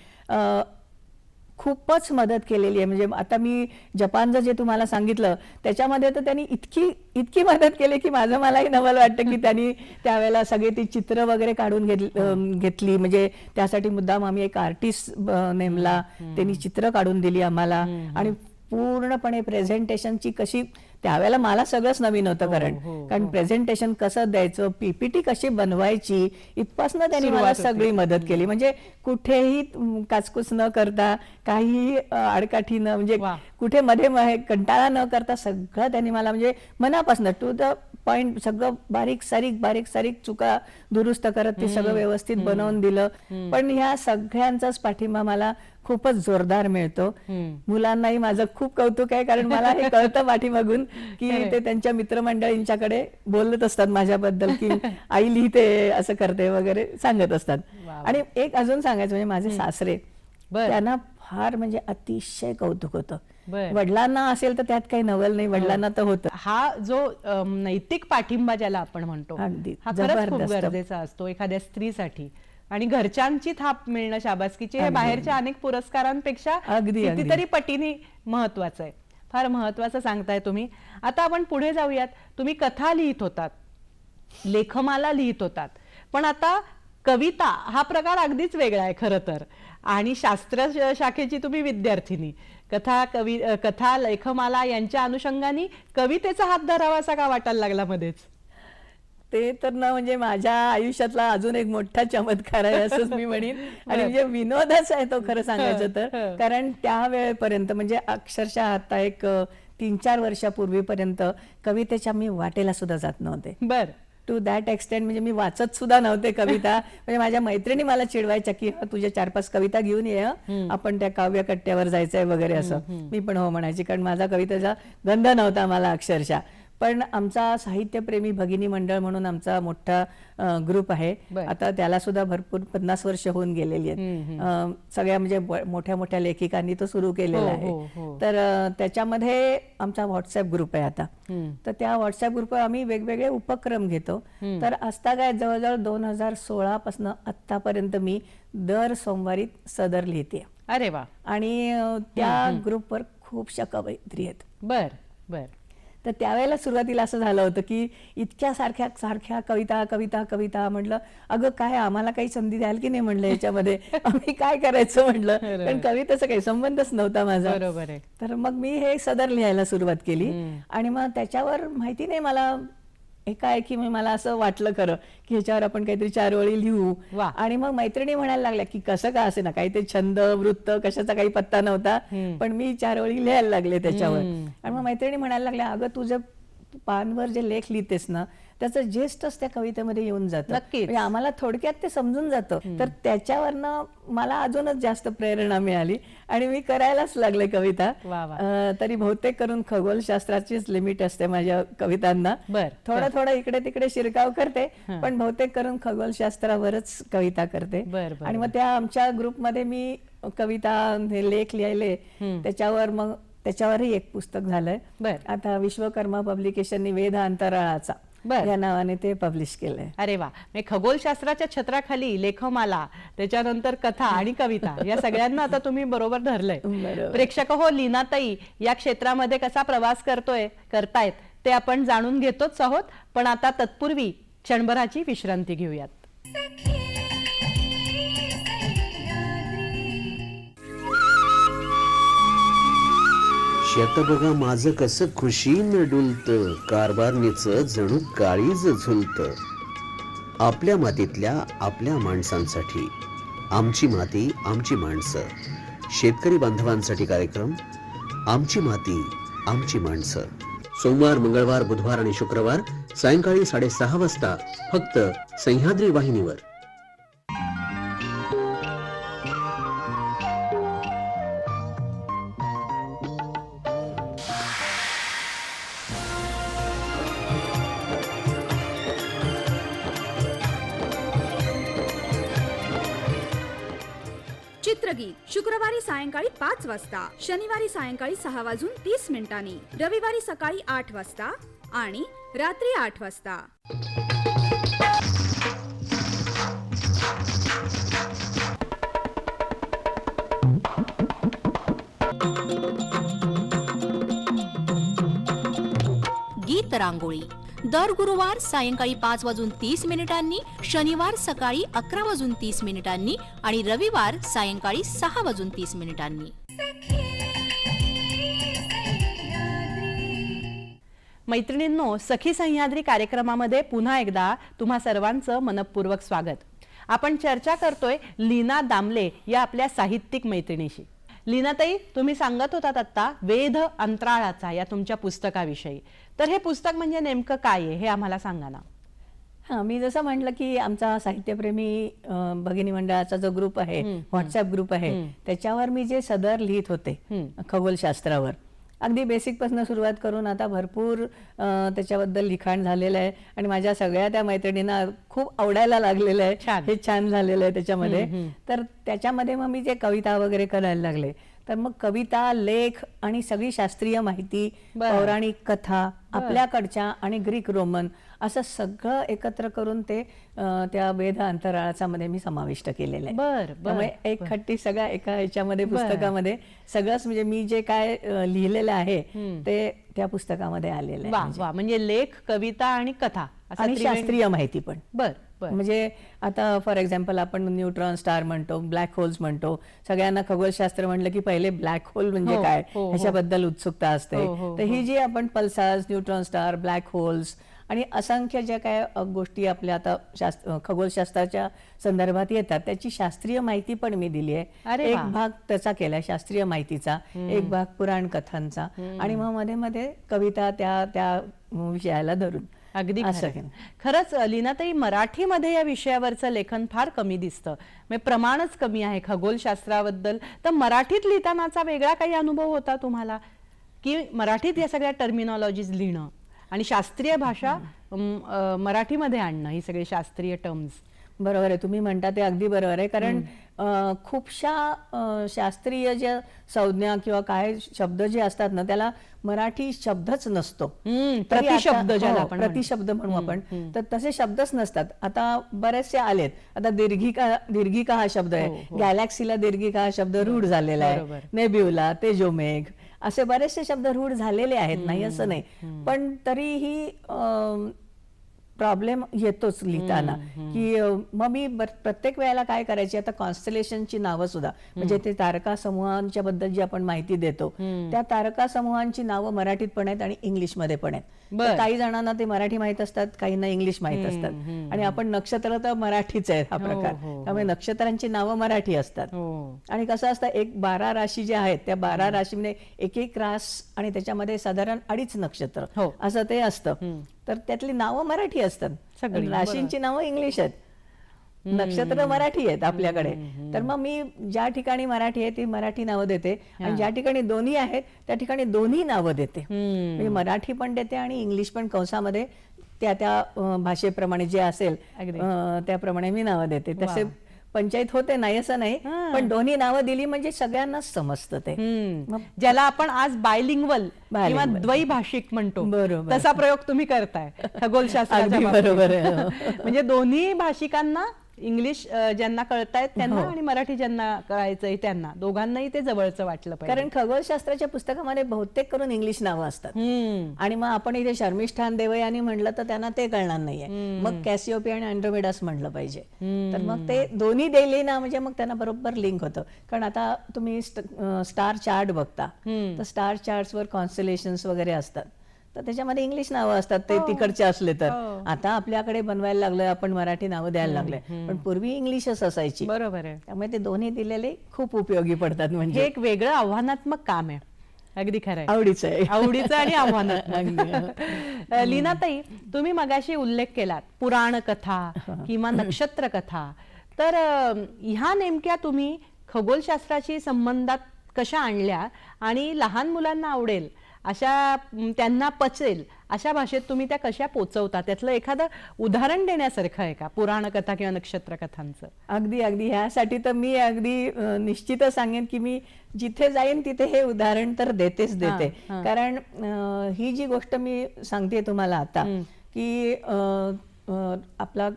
खूपच मदत केलेली आहे. म्हणजे आता मी जपानचं जे तुम्हाला सांगितलं त्याच्यामध्ये तर त्यांनी इतकी मदत केली की माझं मलाही नवल वाटतं की त्यांनी त्यावेळेला सगळे ती चित्र वगैरे काढून घेतली. म्हणजे त्यासाठी मुद्दाम आम्ही एक आर्टिस्ट नेमला, त्यांनी चित्र काढून दिली आम्हाला आणि पूर्णपणे प्रेझेंटेशनची कशी, त्यावेळेला मला सगळंच नवीन होतं कारण प्रेझेंटेशन कसं द्यायचं, PPT कशी बनवायची, इथपासून त्यांनी मला सगळी मदत केली. म्हणजे कुठेही काचकूच न करता, काही आडकाठी न, म्हणजे कुठे मध्ये कंटाळा न करता सगळं त्यांनी मला म्हणजे मनापासून टू द पॉइंट सगळं बारीक सारीक चुका दुरुस्त करत ते सगळं व्यवस्थित बनवून दिलं. पण ह्या सगळ्यांचाच पाठिंबा मला खूपच जोरदार मिळतो. मुलांनाही माझं खूप कौतुक आहे कारण मला हे कळतं पाठीमागून की ते त्यांच्या मित्रमंडळींच्याकडे बोलत असतात माझ्याबद्दल की आई लिहिते, असं करते वगैरे सांगत असतात. आणि एक अजून सांगायचं म्हणजे माझे सासरे, त्यांना फार म्हणजे अतिशय कौतुक होतं. वडिलांना असेल तर त्यात काही नवल नाही, वडिलांना तर होतं. हा जो नैतिक पाठिंबा ज्याला आपण म्हणतो हा खरंच खूप गरजेचा असतो एखाद्या स्त्रीसाठी. आणि घरच्यांची थाप मिळणं शाबासकीची हे बाहेरच्या अनेक पुरस्कारांपेक्षा कितीतरी पटीने महत्वाचं आहे. फार महत्वाचं सांगताय तुम्ही. आता आपण पुढे जाऊयात. तुम्ही कथा लिहित होतात, लेखमाला लिहित होतात, पण आता कविता हा प्रकार अगदीच वेगळा आहे खरं तर. आणि शास्त्र शाखेची तुम्ही विद्यार्थिनी. कथा लेखमाला यांच्या अनुषंगाने कवितेचा हात धरावा असा का वाटायला लागला मध्येच? ते तर ना म्हणजे माझ्या आयुष्यातला अजून एक मोठा चमत्कार आहे असंच मी म्हणेन. आणि म्हणजे विनोदच आहे तो खरं सांगायचं तर. कारण त्या वेळेपर्यंत म्हणजे अक्षरशः आता एक 3-4 वर्षापूर्वीपर्यंत कवितेच्या मी वाटेला सुद्धा जात नव्हते. बर. टू दॅट एक्सटेंट म्हणजे मी वाचत सुद्धा नव्हते कविता. म्हणजे माझ्या मैत्रिणी मला चिडवायच्या की तुझ्या 4-5 कविता घेऊन ये आपण त्या काव्य कट्ट्यावर जायचंय वगैरे असं. मी पण हो म्हणायची, कारण माझा कवितेचा गंध नव्हता मला अक्षरशः. पण आमचा साहित्यप्रेमी भगिनी मंडळ म्हणून आमचा मोठा ग्रुप आहे. आता त्याला सुद्धा भरपूर 50 वर्ष होऊन गेलेली आहेत. सगळ्या म्हणजे मोठ्या मोठ्या लेखिकांनी तो सुरू केलेला आहे. तर त्याच्यामध्ये आमचा व्हॉट्सअप ग्रुप आहे आता. तर त्या व्हॉट्सअप ग्रुपवर आम्ही वेगवेगळे उपक्रम घेतो. तर असता काय जवळजवळ 2016 पासून आतापर्यंत मी दर सोमवारी सदर लिहिते. अरे वा. आणि त्या ग्रुपवर खूपशा कवयित्री आहेत. बर बर. तर त्यावेळेला सुरुवातीला असं झालं होतं की इतक्या सारख्या कविता कविता कविता म्हटलं अगं काय आम्हाला काही संधी द्याल की नाही म्हणलं याच्यामध्ये, आम्ही काय करायचं म्हटलं. पण कवितेचा काही संबंधच नव्हता माझा. बरोबर आहे. तर मग मी हे सदर लिहायला सुरुवात केली. आणि मग त्याच्यावर माहिती नाही मला एकाएकी मला असं वाटलं खरं की ह्याच्यावर आपण काहीतरी 4 ओळी लिहू. आणि मग मैत्रिणी म्हणायला लागल्या की कसं का असे ना, काही ते छंद वृत्त कशाचा काही पत्ता नव्हता, पण मी 4 ओळी लिहायला लागले त्याच्यावर. आणि मग मैत्रिणी म्हणायला लागल्या अगं तुझं पानवर जे लेख लिहितेस ना त्याचं जेस्टच त्या कवितेमध्ये येऊन जातं. म्हणजे आम्हाला थोडक्यात ते समजून जातं. तर त्याच्यावरनं मला अजूनच जास्त प्रेरणा मिळाली आणि मी करायलाच लागले कविता. तरी बहुतेक करून खगोलशास्त्राचीच लिमिट असते माझ्या कवितांना. थोडं थोडं इकडे तिकडे शिरकाव करते, पण बहुतेक करून खगोलशास्त्रावरच कविता करते. आणि मग त्या आमच्या ग्रुपमध्ये मी कविता लेख लिहिले. त्याच्यावरही एक पुस्तक झालंय आता. विश्वकर्मा पब्लिकेशननी वेद अंतराळाचा या नावाने ते पब्लिश केलंय. अरे वा. खगोलशास्त्राच्या छत्राखाली लेखमाला, त्याच्यानंतर कथा आणि कविता या सगळ्यांना आता तुम्ही बरोबर धरलंय. प्रेक्षक हो, लीनाताई या क्षेत्रामध्ये कसा प्रवास करतायत ते आपण जाणून घेतोच आहोत. पण आता तत्पूर्वी क्षणभराची विश्रांती घेऊयात. शेत बघा माझं कसं खुशीनं डुलत, कारभारणीच जणू काळीज झुलत. आपल्या मातीतल्या आपल्या माणसांसाठी, आमची माती आमची माणसं. शेतकरी बांधवांसाठी कार्यक्रम आमची माती आमची माणसं. सोमवार, मंगळवार, बुधवार आणि शुक्रवार सायंकाळी 6:30 वाजता फक्त सह्याद्री वाहिनीवर. चित्रगीत शुक्रवारी सायंकाळी 5 वाजता, शनिवारी सायंकाळी 6:30 रविवारी सकाळी 8 वाजता आणि रात्री 8 वाजता. गीत रांगोळी दर गुरुवार सायंकाळी 5:30 शनिवार सकाळी 11:30 आणि रविवार सायंकाळी 6:30. मैत्रिणींनो, सखी सह्याद्री कार्यक्रमामध्ये पुन्हा एकदा तुम्हा सर्वांचं मनपूर्वक स्वागत. आपण चर्चा करतोय लीना दामले या आपल्या साहित्यिक मैत्रिणीशी. लीनाताई, तुम्ही सांगत होतात आता वेध अंतराळाचा या तुमच्या पुस्तकाविषयी. तर हे पुस्तक म्हणजे नेमकं काय आहे हे आम्हाला सांगा ना. हा, मी जसं म्हटलं की आमचा साहित्यप्रेमी भगिनी मंडळाचा जो ग्रुप आहे, व्हॉट्सअप ग्रुप आहे, त्याच्यावर मी जे सदर लिहित होते खगोलशास्त्रावर, अगदी बेसिक पासून सुरुवात करून आता भरपूर त्याच्याबद्दल लिखाण झालेलं आहे. आणि माझ्या सगळ्या त्या मैत्रिणींना खूप आवडायला लागलेलं आहे. हे छान झालेलं आहे त्याच्यामध्ये. तर त्याच्यामध्ये मग मी जे कविता वगैरे करायला लागले, तर मग कविता, लेख आणि सगळी शास्त्रीय माहिती, पौराणिक कथा, आपल्याकडच्या आणि ग्रीक रोमन असं सगळं एकत्र करून ते त्या वेद अंतराळाचा मध्ये मी समाविष्ट केलेलं आहे. त्यामुळे एक खट्टी सगळ्या एका ह्याच्यामध्ये पुस्तकामध्ये सगळंच म्हणजे मी जे काय लिहिलेलं आहे ते त्या पुस्तकामध्ये आलेलं आहे. म्हणजे लेख, कविता आणि कथा आणि शास्त्रीय माहिती पण. म्हणजे आता फॉर एक्झाम्पल आपण न्यूट्रॉन स्टार म्हणतो, ब्लॅक होल्स म्हणतो. सगळ्यांना खगोलशास्त्र म्हटलं की पहिले ब्लॅक होल म्हणजे काय ह्याच्याबद्दल उत्सुकता असते. तर ही जी आपण पल्सार्स, न्यूट्रॉन स्टार, ब्लॅक होल्स आणि असंख्य ज्या काय गोष्टी आपल्या आता खगोलशास्त्राच्या संदर्भात येतात त्याची शास्त्रीय माहिती पण मी दिली आहे. अरे एक वा. भाग त्याचा केलाय शास्त्रीय माहितीचा, एक भाग पुराण कथांचा आणि मग मध्ये मध्ये कविता त्या त्या विषयाला धरून अगदी असं खरंय. केलं. खरंच लीनाताई, मराठीमध्ये या विषयावरचं लेखन फार कमी दिसतं, म्हणजे प्रमाणच कमी आहे खगोलशास्त्राबद्दल. तर मराठीत लिहितानाचा वेगळा काही अनुभव होता तुम्हाला, की मराठीत या सगळ्या टर्मिनॉलॉजीज लिहिणं आणि शास्त्रीय भाषा मराठीमध्ये आणणं, ही सगळी शास्त्रीय टर्म्स? बरोबर आहे, तुम्ही म्हणता ते अगदी बरोबर आहे. कारण खूपशा शास्त्रीय ज्या संज्ञा किंवा काय शब्द जे असतात ना त्याला मराठी शब्दच नसतो. तरी प्रतिशब्द आता- ज्याला हो, आपण म्हणतो. प्रतिशब्द म्हणू आपण, तर तसे शब्दच नसतात. आता बरेचसे आलेत. आता दीर्घिका हा शब्द आहे, गॅलेक्सीला दीर्घिका हा शब्द रूढ झालेला बरोबर. आहे. नेब्युला, तेजोमेघ असे बरेचसे शब्द रूढ झालेले आहेत, नाही असं नाही. पण तरीही प्रॉब्लेम येतोच लिहिताना, की मग मी प्रत्येक वेळेला काय करायची, आता कॉन्स्टलेशनची नावं सुद्धा म्हणजे ते तारका समूहांच्या बद्दल जी आपण माहिती देतो त्या तारका समूहांची नावं मराठीत पण आहेत आणि इंग्लिशमध्ये पण आहेत. तर काही जणांना ते मराठी माहित असतात, काहींना इंग्लिश माहित असतात. आणि आपण नक्षत्र तर मराठीच आहे हा प्रकार, त्यामुळे नक्षत्रांची नावं मराठी असतात. आणि कसं असतं, एक 12 राशी ज्या आहेत त्या 12 राशीमध्ये एक एक रास आणि त्याच्यामध्ये साधारण 2.5 नक्षत्र असं ते असतं. तर त्यातली नावं मराठी असतात, सगळी, राशींची नावं इंग्लिश आहेत, नक्षत्र मराठी आहेत आपल्याकडे. तर मग मी ज्या ठिकाणी मराठी आहे ती मराठी नावं देते आणि ज्या ठिकाणी दोन्ही आहेत त्या ठिकाणी दोन्ही नावं देते. म्हणजे मराठी पण देते आणि इंग्लिश पण कंसामध्ये त्या त्या भाषेप्रमाणे जे असेल त्याप्रमाणे मी नावं देते. तसे पंचायत होते, नाही असं नाही, पण दोन्ही नावं दिली म्हणजे सगळ्यांनाच समजतं ते. ज्याला आपण आज बायलिंग्वल किंवा द्वैभाषिक म्हणतो, बरोबर. तसा प्रयोग तुम्ही करताय खगोलशास्त्राच्या अगदी बाबतीत. बरोबर आहे. म्हणजे दोन्ही भाषिकांना, इंग्लिश ज्यांना कळतायत त्यांना आणि मराठी ज्यांना कळायचंय त्यांना, दोघांनाही ते जवळचं वाटलं पाहिजे. कारण खगोलशास्त्राच्या पुस्तकामध्ये बहुतेक करून इंग्लिश नावं असतात आणि मग आपण इथे शर्मिष्ठान देवयानी म्हटलं तर त्यांना ते कळणार नाहीये. मग कॅसिओपी आणि अँड्रोमेडास म्हटलं पाहिजे. तर मग ते दोन्ही दिली ना म्हणजे मग त्यांना बरोबर लिंक होतं. कारण आता तुम्ही स्टार चार्ट बघता तर स्टार चार्ट्सवर कॉन्स्टलेशन्स वगैरे असतात, तर त्याच्यामध्ये इंग्लिश नावं असतात ते तिकडचे असले तर. आता आपल्याकडे बनवायला लागलं, आपण मराठी नावं द्यायला लागले, पण पूर्वी इंग्लिशच असायची. बरोबर आहे. त्यामुळे ते दोन्ही दिलेले खूप उपयोगी पडतात. हे म्हणजे एक वेगळं आव्हानात्मक काम आहे. अगदी खरं आहे, आवडीचं आहे. आवडीचं आणि आव्हानात्मक. लीनाताई, तुम्ही मगाशी उल्लेख केलात पुराण कथा किंवा नक्षत्र कथा, तर ह्या नेमक्या तुम्ही खगोलशास्त्राशी संबंधात कशा आणल्या आणि लहान मुलांना आवडेल अशा, त्यांना पचेल अशा भाषेत तुम्ही त्या कशा पोचवता? त्यातलं एखादं उदाहरण देण्यासारखं आहे का पुराण कथा किंवा नक्षत्र कथांचं? अगदी अगदी ह्यासाठी तर मी अगदी निश्चितच सांगेन की मी जिथे जाईन तिथे हे उदाहरण तर देतेच देते. कारण ही जी गोष्ट मी सांगते तुम्हाला आता, की आपला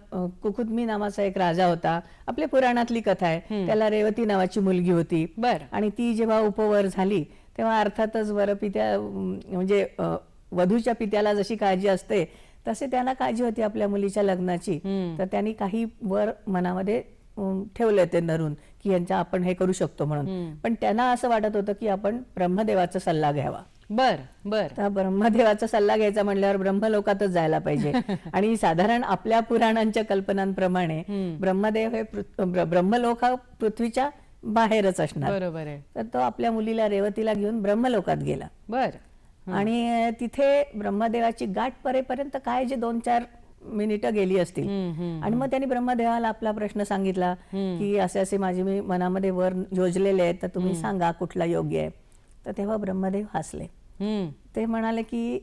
कुकुदमी नावाचा एक राजा होता. आपल्या पुराणातली कथा आहे. त्याला रेवती नावाची मुलगी होती. आणि ती जेव्हा उपवर झाली तेव्हा अर्थातच वरपित्या म्हणजे वधूच्या पित्याला जशी काळजी असते तसे त्यांना काळजी होती आपल्या मुलीच्या लग्नाची. तर त्यांनी काही वर मनामध्ये ठेवले ते धरून की यांचा आपण हे करू शकतो म्हणून. पण त्यांना असं वाटत होतं की आपण ब्रह्मदेवाचा सल्ला घ्यावा. तर ब्रह्मदेवाचा सल्ला घ्यायचा म्हणल्यावर ब्रह्मलोकातच जायला पाहिजे. आणि साधारण आपल्या पुराणांच्या कल्पनांप्रमाणे ब्रह्मदेव हे ब्रह्मलोक हा पृथ्वीच्या बाहेरच असणार. बरोबर आहे. तर तो आपल्या मुलीला रेवतीला घेऊन ब्रह्मलोकात गेला. आणि तिथे ब्रह्मदेवाची गाठ परेपर्यंत काय जे 2-4 मिनिटं गेली असतील. आणि मग त्यांनी ब्रह्मदेवाला आपला प्रश्न सांगितला की असे असे माझे मी मनामध्ये वर योजलेले आहेत, तर तुम्ही सांगा कुठला योग्य आहे. तर तेव्हा ब्रह्मदेव हसले. ते म्हणाले की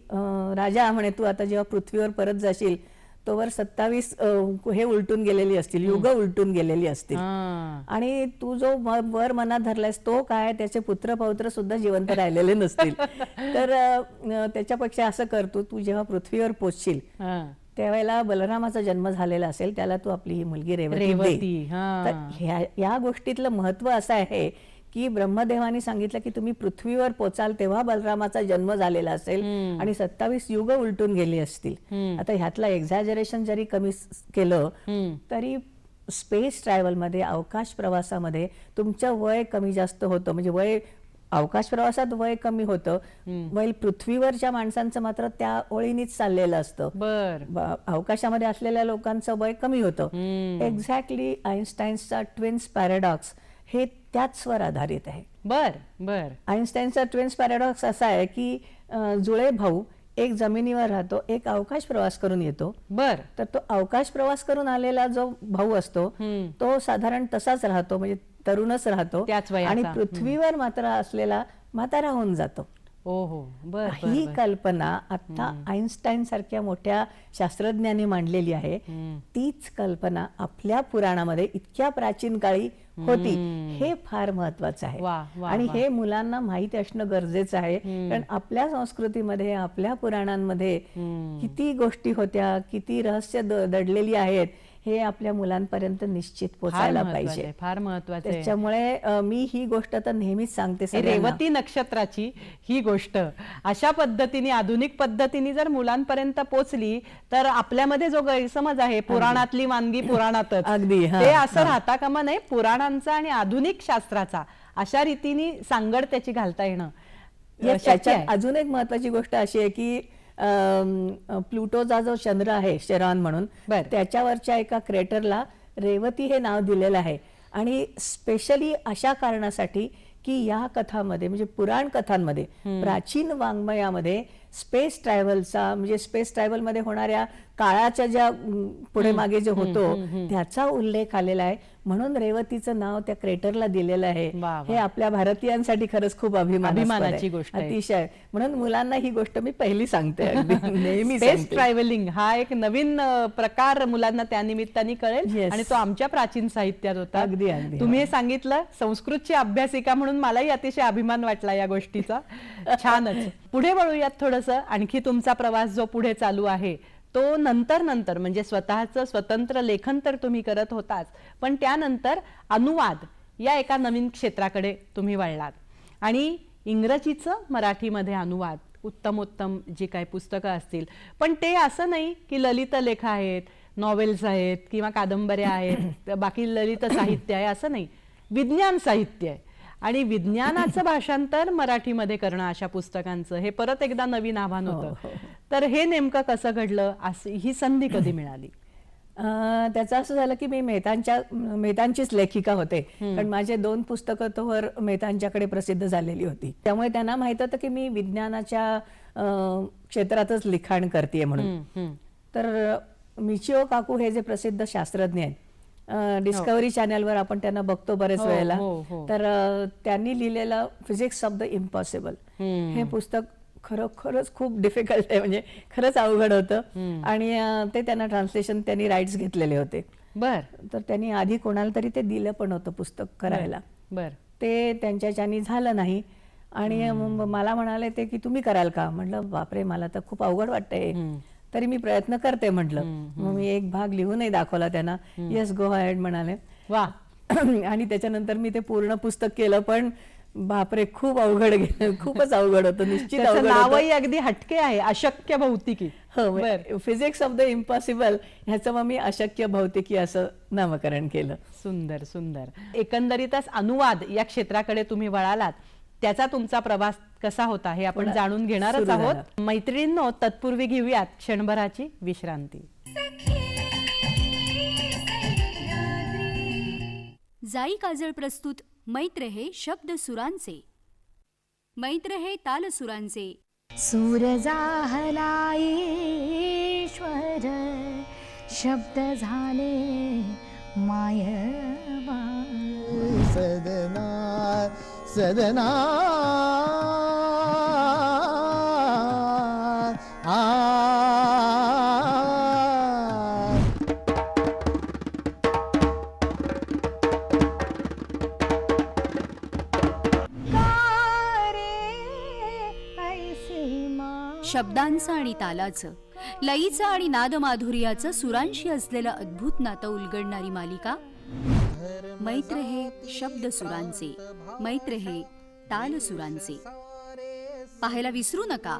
राजा म्हणे, तू आता जेव्हा पृथ्वीवर परत जाशील तोवर 27 हे उलटून गेलेली असतील, युग उलटून गेलेली असतील. आणि तू जो वर मनात धरलायस तो काय, त्याचे पुत्र पौत्र सुद्धा जिवंत राहिलेले नसतील. तर त्याच्यापेक्षा असं कर, तू जेव्हा पृथ्वीवर पोचशील त्यावेळेला बलरामाचा जन्म झालेला असेल, त्याला तू आपली ही मुलगी रेवती दे. तर या गोष्टीतलं महत्व असं आहे की ब्रह्मदेवाने सांगितलं की तुम्ही पृथ्वीवर पोचाल तेव्हा बलरामाचा जन्म झालेला असेल आणि 27 युग उलटून गेली असतील. आता ह्यातला एक्झॅजरेशन जरी कमी केलं तरी स्पेस ट्रॅव्हल मध्ये, अवकाश प्रवासामध्ये तुमचं वय कमी जास्त होतं. म्हणजे वय अवकाश प्रवासात वय कमी होतं, वय पृथ्वीवरच्या माणसांचं मात्र त्या ओळीनीच चाललेलं असतं. बर अवकाशामध्ये असलेल्या लोकांचं वय कमी होतं. एक्झॅक्टली आईन्स्टाईनचा ट्विन्स पॅराडॉक्स हे त्याचवर आधारित आहे. बर बर आईन्स्टाईनचा ट्विन्स पॅराडॉक्स असा आहे की जुळे भाऊ, एक जमिनीवर राहतो, एक अवकाश प्रवास करून येतो. बर तर तो अवकाश प्रवास करून आलेला जो भाऊ असतो तो साधारण तसाच राहतो, म्हणजे तरुणच राहतो, त्याच वयाचा. आणि पृथ्वीवर मात्र असलेला म्हातारा होऊन जातो. ओहो बर ही कल्पना आता आईन्स्टाईन सारख्या मोठ्या शास्त्रज्ञांनी मांडलेली आहे. तीच कल्पना आपल्या पुराणामध्ये इतक्या प्राचीन काळी होती. हे फार महत्वाचं आहे. वा, वा, आणि वा. हे मुलांना माहिती असणं गरजेचं आहे. कारण आपल्या संस्कृतीमध्ये, आपल्या पुराणांमध्ये किती गोष्टी होत्या, किती रहस्य दडलेली आहेत, हे आपल्या मुलांपर्यंत निश्चित पोचायला पाहिजे. फार महत्वाचं आहे. त्याच्यामुळे मी ही गोष्ट तर नेहमीच सांगते हे सगळ्यांना. रेवती नक्षत्राची ही गोष्ट अशा पद्धतीने, आधुनिक पद्धतीने जर मुलांपर्यंत पोचली तर आपल्यामध्ये जो गैरसमज आहे, पुराणातली वानगी पुराणातच, अगदी, हा, ते असं राहता कामा नये. पुराणांचा आणि आधुनिक शास्त्राचा अशा रीतीने सांगड त्याची घालता येणं Yes, शक्य त्याच्यात आहे. अजून एक महत्वाची गोष्ट अशी आहे की प्लुटोचा जो चंद्र आहे, शेरॉन म्हणून, बर. त्याच्यावरच्या एका क्रेटरला रेवती हे नाव दिलेलं आहे. आणि स्पेशली अशा कारणासाठी की या कथामध्ये, म्हणजे पुराण कथांमध्ये, प्राचीन वाङ्मयामध्ये स्पेस ट्रॅव्हलचा, म्हणजे स्पेस ट्रॅव्हल मध्ये होणाऱ्या काळाच्या ज्या पुढे मागे जे होतो त्याचा उल्लेख आलेला आहे. म्हणून रेवतीचं नाव त्या क्रेटरला दिलेलं आहे. वा, वा. हे आपल्या भारतीयांसाठी खरंच खूप अभिमानाची गोष्ट आहे. अतिशय. म्हणून मुलांना ही गोष्ट मी पहिली सांगते, अगदी नेहमी स्पेस सांगते. ट्रॅव्हलिंग हा एक नवीन प्रकार मुलांना त्या निमित्ताने कळेल. Yes. आणि तो आमच्या प्राचीन साहित्यात होता. अगदी, अगदी. तुम्ही हे सांगितलं संस्कृतची अभ्यासिका म्हणून मलाही अतिशय अभिमान वाटला या गोष्टीचा. छानच. पुढे वळूयात थोडस. आणखी तुमचा प्रवास जो पुढे चालू आहे तो नंतर म्हणजे स्वतःचं स्वतंत्र लेखन तर तुम्ही करत होताच, पण त्यानंतर अनुवाद या एका नवीन क्षेत्राकडे तुम्ही वळलात आणि इंग्रजीचं मराठीमध्ये अनुवाद, उत्तमोत्तम जी काही पुस्तकं असतील, पण ते असं नाही की ललित लेख आहेत, नॉवेल्स आहेत किंवा कादंबऱ्या आहेत, बाकी ललित साहित्य आहे असं नाही. विज्ञान साहित्य आहे आणि विज्ञानाचं भाषांतर मराठीमध्ये करणं अशा पुस्तकांचं हे परत एकदा नवीन आव्हान होतं. तर हे नेमकं कसं घडलं, ही संधी कधी मिळाली? त्याचं असं झालं की मी मेहतांचीच लेखिका होते. कारण माझे 2 पुस्तकं तोवर मेहतांच्याकडे प्रसिद्ध झालेली होती. त्यामुळे त्यांना माहित होतं की मी विज्ञानाच्या क्षेत्रातच लिखाण करते म्हणून. तर मिचिओ काकू हे जे प्रसिद्ध शास्त्रज्ञ आहेत, डिस्कव्हरी चॅनलवर आपण त्यांना बघतो बरेच वेळेला, तर त्यांनी लिहिलेलं फिजिक्स ऑफ द इम्पॉसिबल हे पुस्तक खरोखरच खूप डिफिकल्ट आहे, म्हणजे खरंच अवघड होतं. आणि ते त्यांना ट्रान्सलेशन त्यांनी राईट्स घेतलेले होते. बर. तर त्यांनी आधी कोणाला तरी ते दिलं पण होतं पुस्तक करायला. बर. ते त्यांच्याच्यानी झालं नाही आणि मला म्हणाले ते की तुम्ही कराल का? म्हटलं बापरे, मला तर खूप अवघड वाटतंय, तरी मी प्रयत्न करते म्हटलं. मग मी एक भाग लिहूनही दाखवला त्यांना. येस, गो अहेड म्हणाले. वा. आणि त्याच्यानंतर मी ते पूर्ण पुस्तक केलं, पण बापरे खूप अवघड गेलं, खूपच अवघड होतं, निश्चित त्याचं अवघड नावही होतं. अगदी हटके आहे, अशक्य भौतिकी. हो, फिजिक्स ऑफ द इम्पॉसिबल ह्याचं मग मी अशक्य भौतिकी असं नामकरण केलं. सुंदर सुंदर. एकंदरीतच अनुवाद या क्षेत्राकडे तुम्ही वळालात, त्याचा तुमचा प्रवास कसा होता हे आपण जाणून घेणारच सुरू झाला. आहोत. मैत्रिणींनो, तत्पूर्वी घेऊयात क्षणभराची विश्रांती. जाई काजळ प्रस्तुत मैत्र हे शब्द सुरांचे, मैत्र हे ताल सुरांचे. सूर जाहला ईश्वर, शब्द झाले मायवा. सदना सदना शब्दांचं आणि तालाचं, लयीचं आणि नादमाधुर्याचं सुरांशी असलेलं अद्भुत नातं उलगडणारी मालिका मैत्र हे शब्द सुरांचे, मैत्र हे ताल सुरांचे. पाहायला विसरू नका.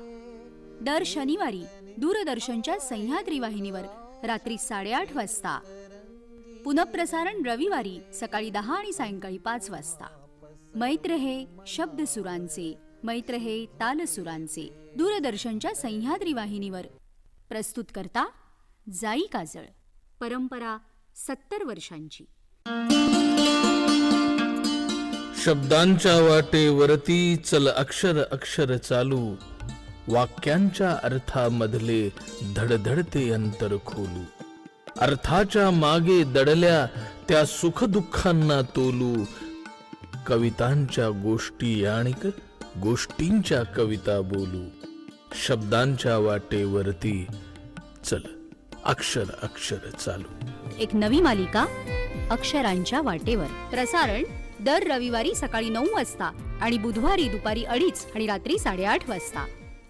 दर शनिवारी दूरदर्शनच्या सह्याद्री वाहिनीवर रात्री 8:30 वाजता. पुनःप्रसारण रविवारी सकाळी 10 आणि सायंकाळी 5 वाजता. मैत्र हे शब्दसुरांचे, मैत्र हे तालसुरांचे. दूरदर्शनच्या सह्याद्री वाहिनीवर प्रस्तुत करता जाई काजळ. परंपरा 70 वर्षांची. शब्दांच्या वाटेवरती चल अक्षर अक्षर चालू, वाक्यांच्या अर्थामधले धडधडते अंतर खोलू. अर्थाच्या मागे दडल्या त्या सुखदुःखांना तोलू. कवितांच्या गोष्टी आणिक गोष्टींच्या कविता बोलू. शब्दांच्या वाटेवरती चल अक्षर अक्षर चालू. एक नवी मालिका अक्षरांच्या वाटेवर. प्रसारण दर रविवारी सकाळी 9 वाजता आणि बुधवारी दुपारी 2:30 आणि रात्री 8:30 वाजता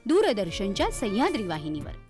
दूरदर्शनच्या सह्याद्री वाहिनीवर.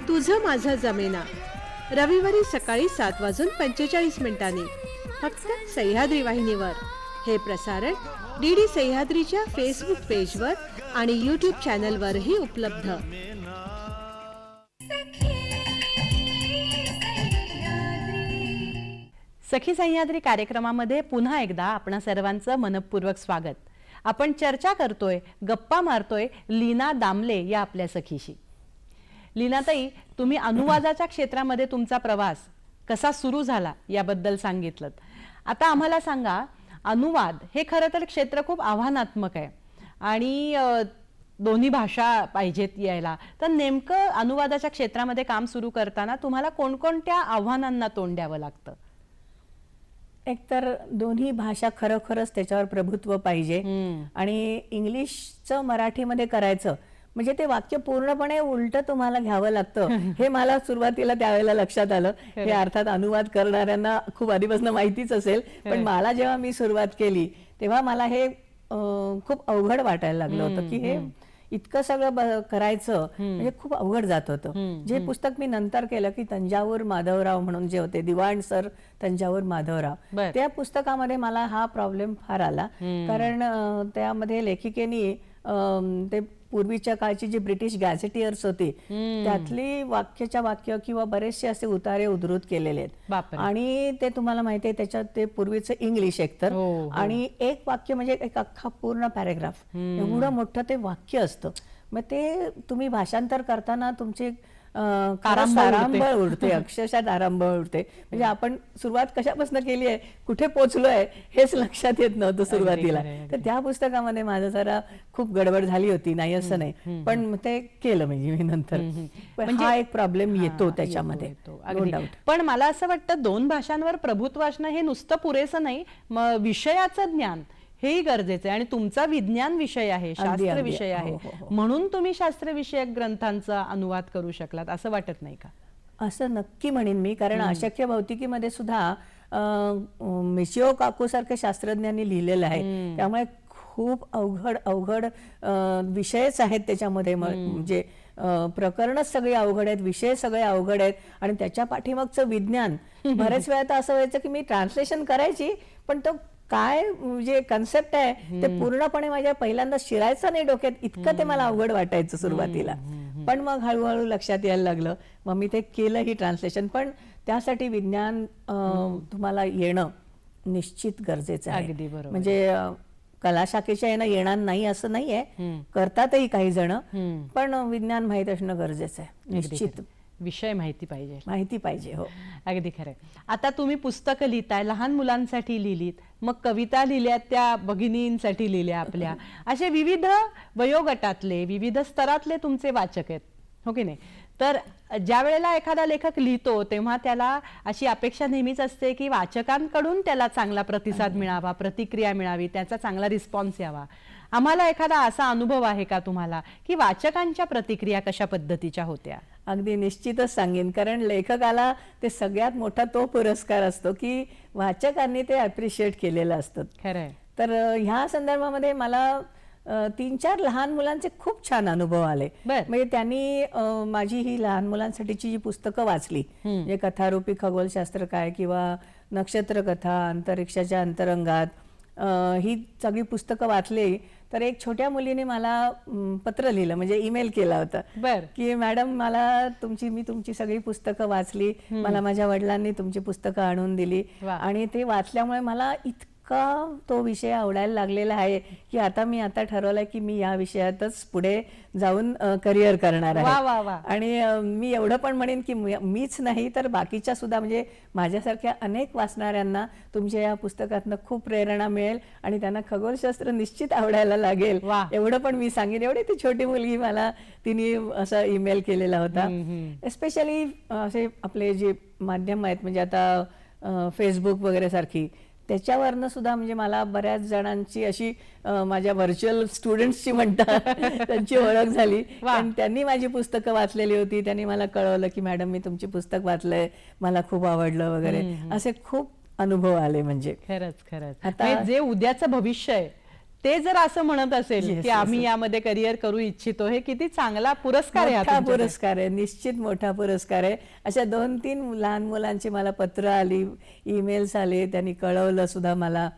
तुझं माझा जमेना रविवारी सकाळी 7:45 फक्त सह्याद्री वाहिनीवर. हे प्रसारण डीडी सह्याद्रीच्या फेसबुक पेजवर आणि यूट्यूब चॅनलवरही उपलब्ध. सखी सह्याद्री कार्यक्रमामध्ये पुन्हा एकदा आपणा सर्वांचं मनपूर्वक स्वागत. आपण चर्चा करतोय, गप्पा मारतोय लीना दामले या आपल्या सखीशी. लीनाताई, तुम्ही अनुवादाच्या क्षेत्रामध्ये तुमचा प्रवास कसा सुरू झाला याबद्दल सांगितलं. आता आम्हाला सांगा, अनुवाद हे खरं तर क्षेत्र खूप आव्हानात्मक आहे आणि दोन्ही भाषा पाहिजेत यायला. तर नेमकं अनुवादाच्या क्षेत्रामध्ये काम सुरू करताना तुम्हाला कोणकोणत्या आव्हानांना तोंड द्यावं लागतं? एकतर दोन्ही भाषा खरोखरच त्याच्यावर प्रभुत्व पाहिजे आणि इंग्लिशचं मराठीमध्ये करायचं म्हणजे ते वाक्य पूर्णपणे उलट तुम्हाला घ्यावं लागतं. हे मला सुरुवातीला त्यावेळेला लक्षात आलं. हे अर्थात अनुवाद करणाऱ्यांना खूप आधीपासून माहितीच असेल, पण मला जेव्हा मी सुरुवात केली तेव्हा मला हे खूप अवघड वाटायला लागलं होतं की हे इतकं सगळं करायचं म्हणजे खूप अवघड जात होतं. जे पुस्तक मी नंतर केलं की तंजावूर माधवराव म्हणून जे होते, दिवाण सर तंजावूर माधवराव, त्या पुस्तकामध्ये मला हा प्रॉब्लेम फार आला. कारण त्यामध्ये लेखिकेनी ते पूर्वीच्या काळची जी ब्रिटिश गॅझेटियर्स होती त्यातली वाक्याच्या वाक्य किंवा बरेचसे असे उतारे उद्धृत केलेले आहेत आणि ते तुम्हाला माहिती आहे त्याच्यात ते पूर्वीचं इंग्लिश एकतर आणि एक वाक्य म्हणजे एक अख्खा पूर्ण पॅरेग्राफ एवढं मोठं ते वाक्य असतं. मग ते तुम्ही भाषांतर करताना तुमची तारांबळ उडते, अक्षरशः तारांबळ उडते. म्हणजे आपण सुरुवात कशापासून केली आहे, कुठे पोचलोय हेच लक्षात येत नव्हतं सुरुवातीला. तर त्या पुस्तकामध्ये माझं जरा खूप गडबड झाली होती, नाही असं नाही, पण ते केलं म्हणजे मी नंतर. हा एक प्रॉब्लेम येतो त्याच्यामध्ये. पण मला असं वाटतं दोन भाषांवर प्रभुत्व असणं हे नुसतं पुरेसं नाही, विषयाचं ज्ञान हेही गरजेचं आहे. आणि तुमचा विज्ञान विषय आहे, शास्त्र विषय आहे, म्हणून तुम्ही शास्त्र विषयक ग्रंथांचा अनुवाद करू शकलात असं वाटत नाही का? असं नक्की म्हणेन मी. कारण अशक्य भौतिकीमध्ये सुद्धा मिशिओ काकू सारख्या शास्त्रज्ञांनी लिहिलेलं आहे. त्यामुळे खूप अवघड विषयच आहेत त्याच्यामध्ये. म्हणजे प्रकरणच सगळे अवघड आहेत, विषय सगळे अवघड आहेत आणि त्याच्या पाठीमागचं विज्ञान. बरेच वेळा तर असं व्हायचं की मी ट्रान्सलेशन करायची पण तो काय म्हणजे कन्सेप्ट आहे ते पूर्णपणे माझ्या पहिल्यांदा शिरायचं नाही डोक्यात, इतकं ते मला अवघड वाटायचं सुरुवातीला. पण मग हळूहळू लक्षात यायला लागलं, मग मी ते केलं ही ट्रान्सलेशन. पण त्यासाठी विज्ञान तुम्हाला येणं निश्चित गरजेचं आहे. अगदी बरोबर. म्हणजे कला शाखेच्या येणं येणार नाही असं नाहीये, करतातही काही जण, पण विज्ञान माहीत असणं गरजेचं आहे निश्चित. विषय माहिती पाहिजे. हो, अगदी खरंय. आता तुम्ही पुस्तकं लिहिताय, लहान मुलांसाठी लिहिलीत, मग कविता लिहिल्यात त्या भगिनींसाठी लिहिल्या आपल्या. असे विविध वयोगटातले विविध स्तरातले तुमचे वाचक आहेत, हो की नाही? तर ज्या वेळेला एखादा लेखक लिहितो तेव्हा त्याला अशी अपेक्षा नेहमीच असते की वाचकांकडून त्याला चांगला प्रतिसाद मिळावा, प्रतिक्रिया मिळावी, त्याचा चांगला रिस्पॉन्स यावा. आम्हाला एखादा असा अनुभव आहे का तुम्हाला की वाचकांच्या प्रतिक्रिया कशा पद्धतीच्या होत्या? अगदी निश्चितच सांगेन, कारण लेखकाला ते सगळ्यात मोठा तो पुरस्कार असतो की वाचकांनी ते अप्रिशिएट केलेलं असतं. खरंय. तर ह्या संदर्भामध्ये मला 3-4 लहान मुलांचे खूप छान अनुभव आले. म्हणजे त्यांनी माझी ही लहान मुलांसाठीची जी पुस्तकं वाचली, म्हणजे कथारूपी खगोलशास्त्र काय किंवा नक्षत्र कथा, अंतरिक्षाच्या अंतरंगात, ही सगळी पुस्तकं वाचली. तर एक छोट्या मुलीने मला पत्र लिहिलं, म्हणजे ईमेल केला होता की मॅडम मला मी तुमची सगळी पुस्तकं वाचली, मला माझ्या वडिलांनी तुमची पुस्तकं आणून दिली आणि ते वाचल्यामुळे मला इतका तो विषय आवडायला लागलेला आहे की मी आता ठरवलंय की मी या विषयातच पुढे जाऊन करिअर करणार आहे. आणि मी एवढं पण म्हणेन की मीच नाही तर बाकीच्या सुद्धा, म्हणजे माझ्यासारख्या अनेक वाचणाऱ्यांना तुमच्या या पुस्तकातनं खूप प्रेरणा मिळेल आणि त्यांना खगोलशास्त्र निश्चित आवडायला लागेल, एवढं पण मी सांगेन. एवढी ती छोटी मुलगी तिने असा ईमेल केलेला होता. एस्पेशली असे आपले जे माध्यम आहेत, म्हणजे आता फेसबुक वगैरे सारखी, त्याच्यावरनं सुद्धा म्हणजे मला बऱ्याच जणांची अशी माझ्या व्हर्च्युअल स्टुडंट्सची म्हणतात त्यांची ओळख झाली. पण त्यांनी माझी पुस्तकं वाचलेली होती, त्यांनी मला कळवलं की मॅडम मी तुमची पुस्तक वाचलंय, मला खूप आवडलं वगैरे, असे खूप अनुभव आले. म्हणजे खरंच आता जे उद्याचं भविष्य आहे ते जर असं म्हणत असेल की आम्ही यामध्ये करिअर करू इच्छितो, हे किती चांगला पुरस्कार आहे. मोठा पुरस्कार आहे, निश्चित मोठा पुरस्कार आहे. अशा 2-3 लहान मुलांची मला पत्र आली, ईमेल्स आले, त्यांनी कळवलं सुद्धा मला.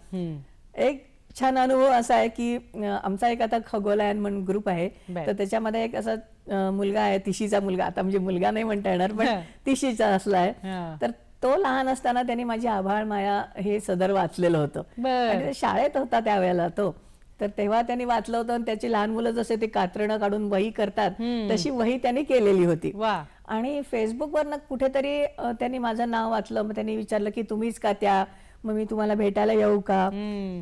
एक छान अनुभव असा आहे की आमचा एक आता खगोलायन म्हणून ग्रुप आहे, तर त्याच्यामध्ये एक असा मुलगा आहे, तिशीचा मुलगा, आता म्हणजे मुलगा नाही म्हणता येणार पण तिशीचा असलाय. तर तो लहान असताना त्यांनी माझी आभाळ माया हे सदर वाचलेलं होतं आणि शाळेत होता त्यावेळेला तो. तर तेव्हा त्यांनी वाचलं होतं आणि त्याची लहान मुलं जसे ते कात्रणं काढून वही करतात तशी वही त्यांनी केलेली होती. आणि फेसबुकवर कुठेतरी त्यांनी माझं नाव वाचलं, मग त्यांनी विचारलं की तुम्हीच का त्या, मग मी तुम्हाला भेटायला येऊ का,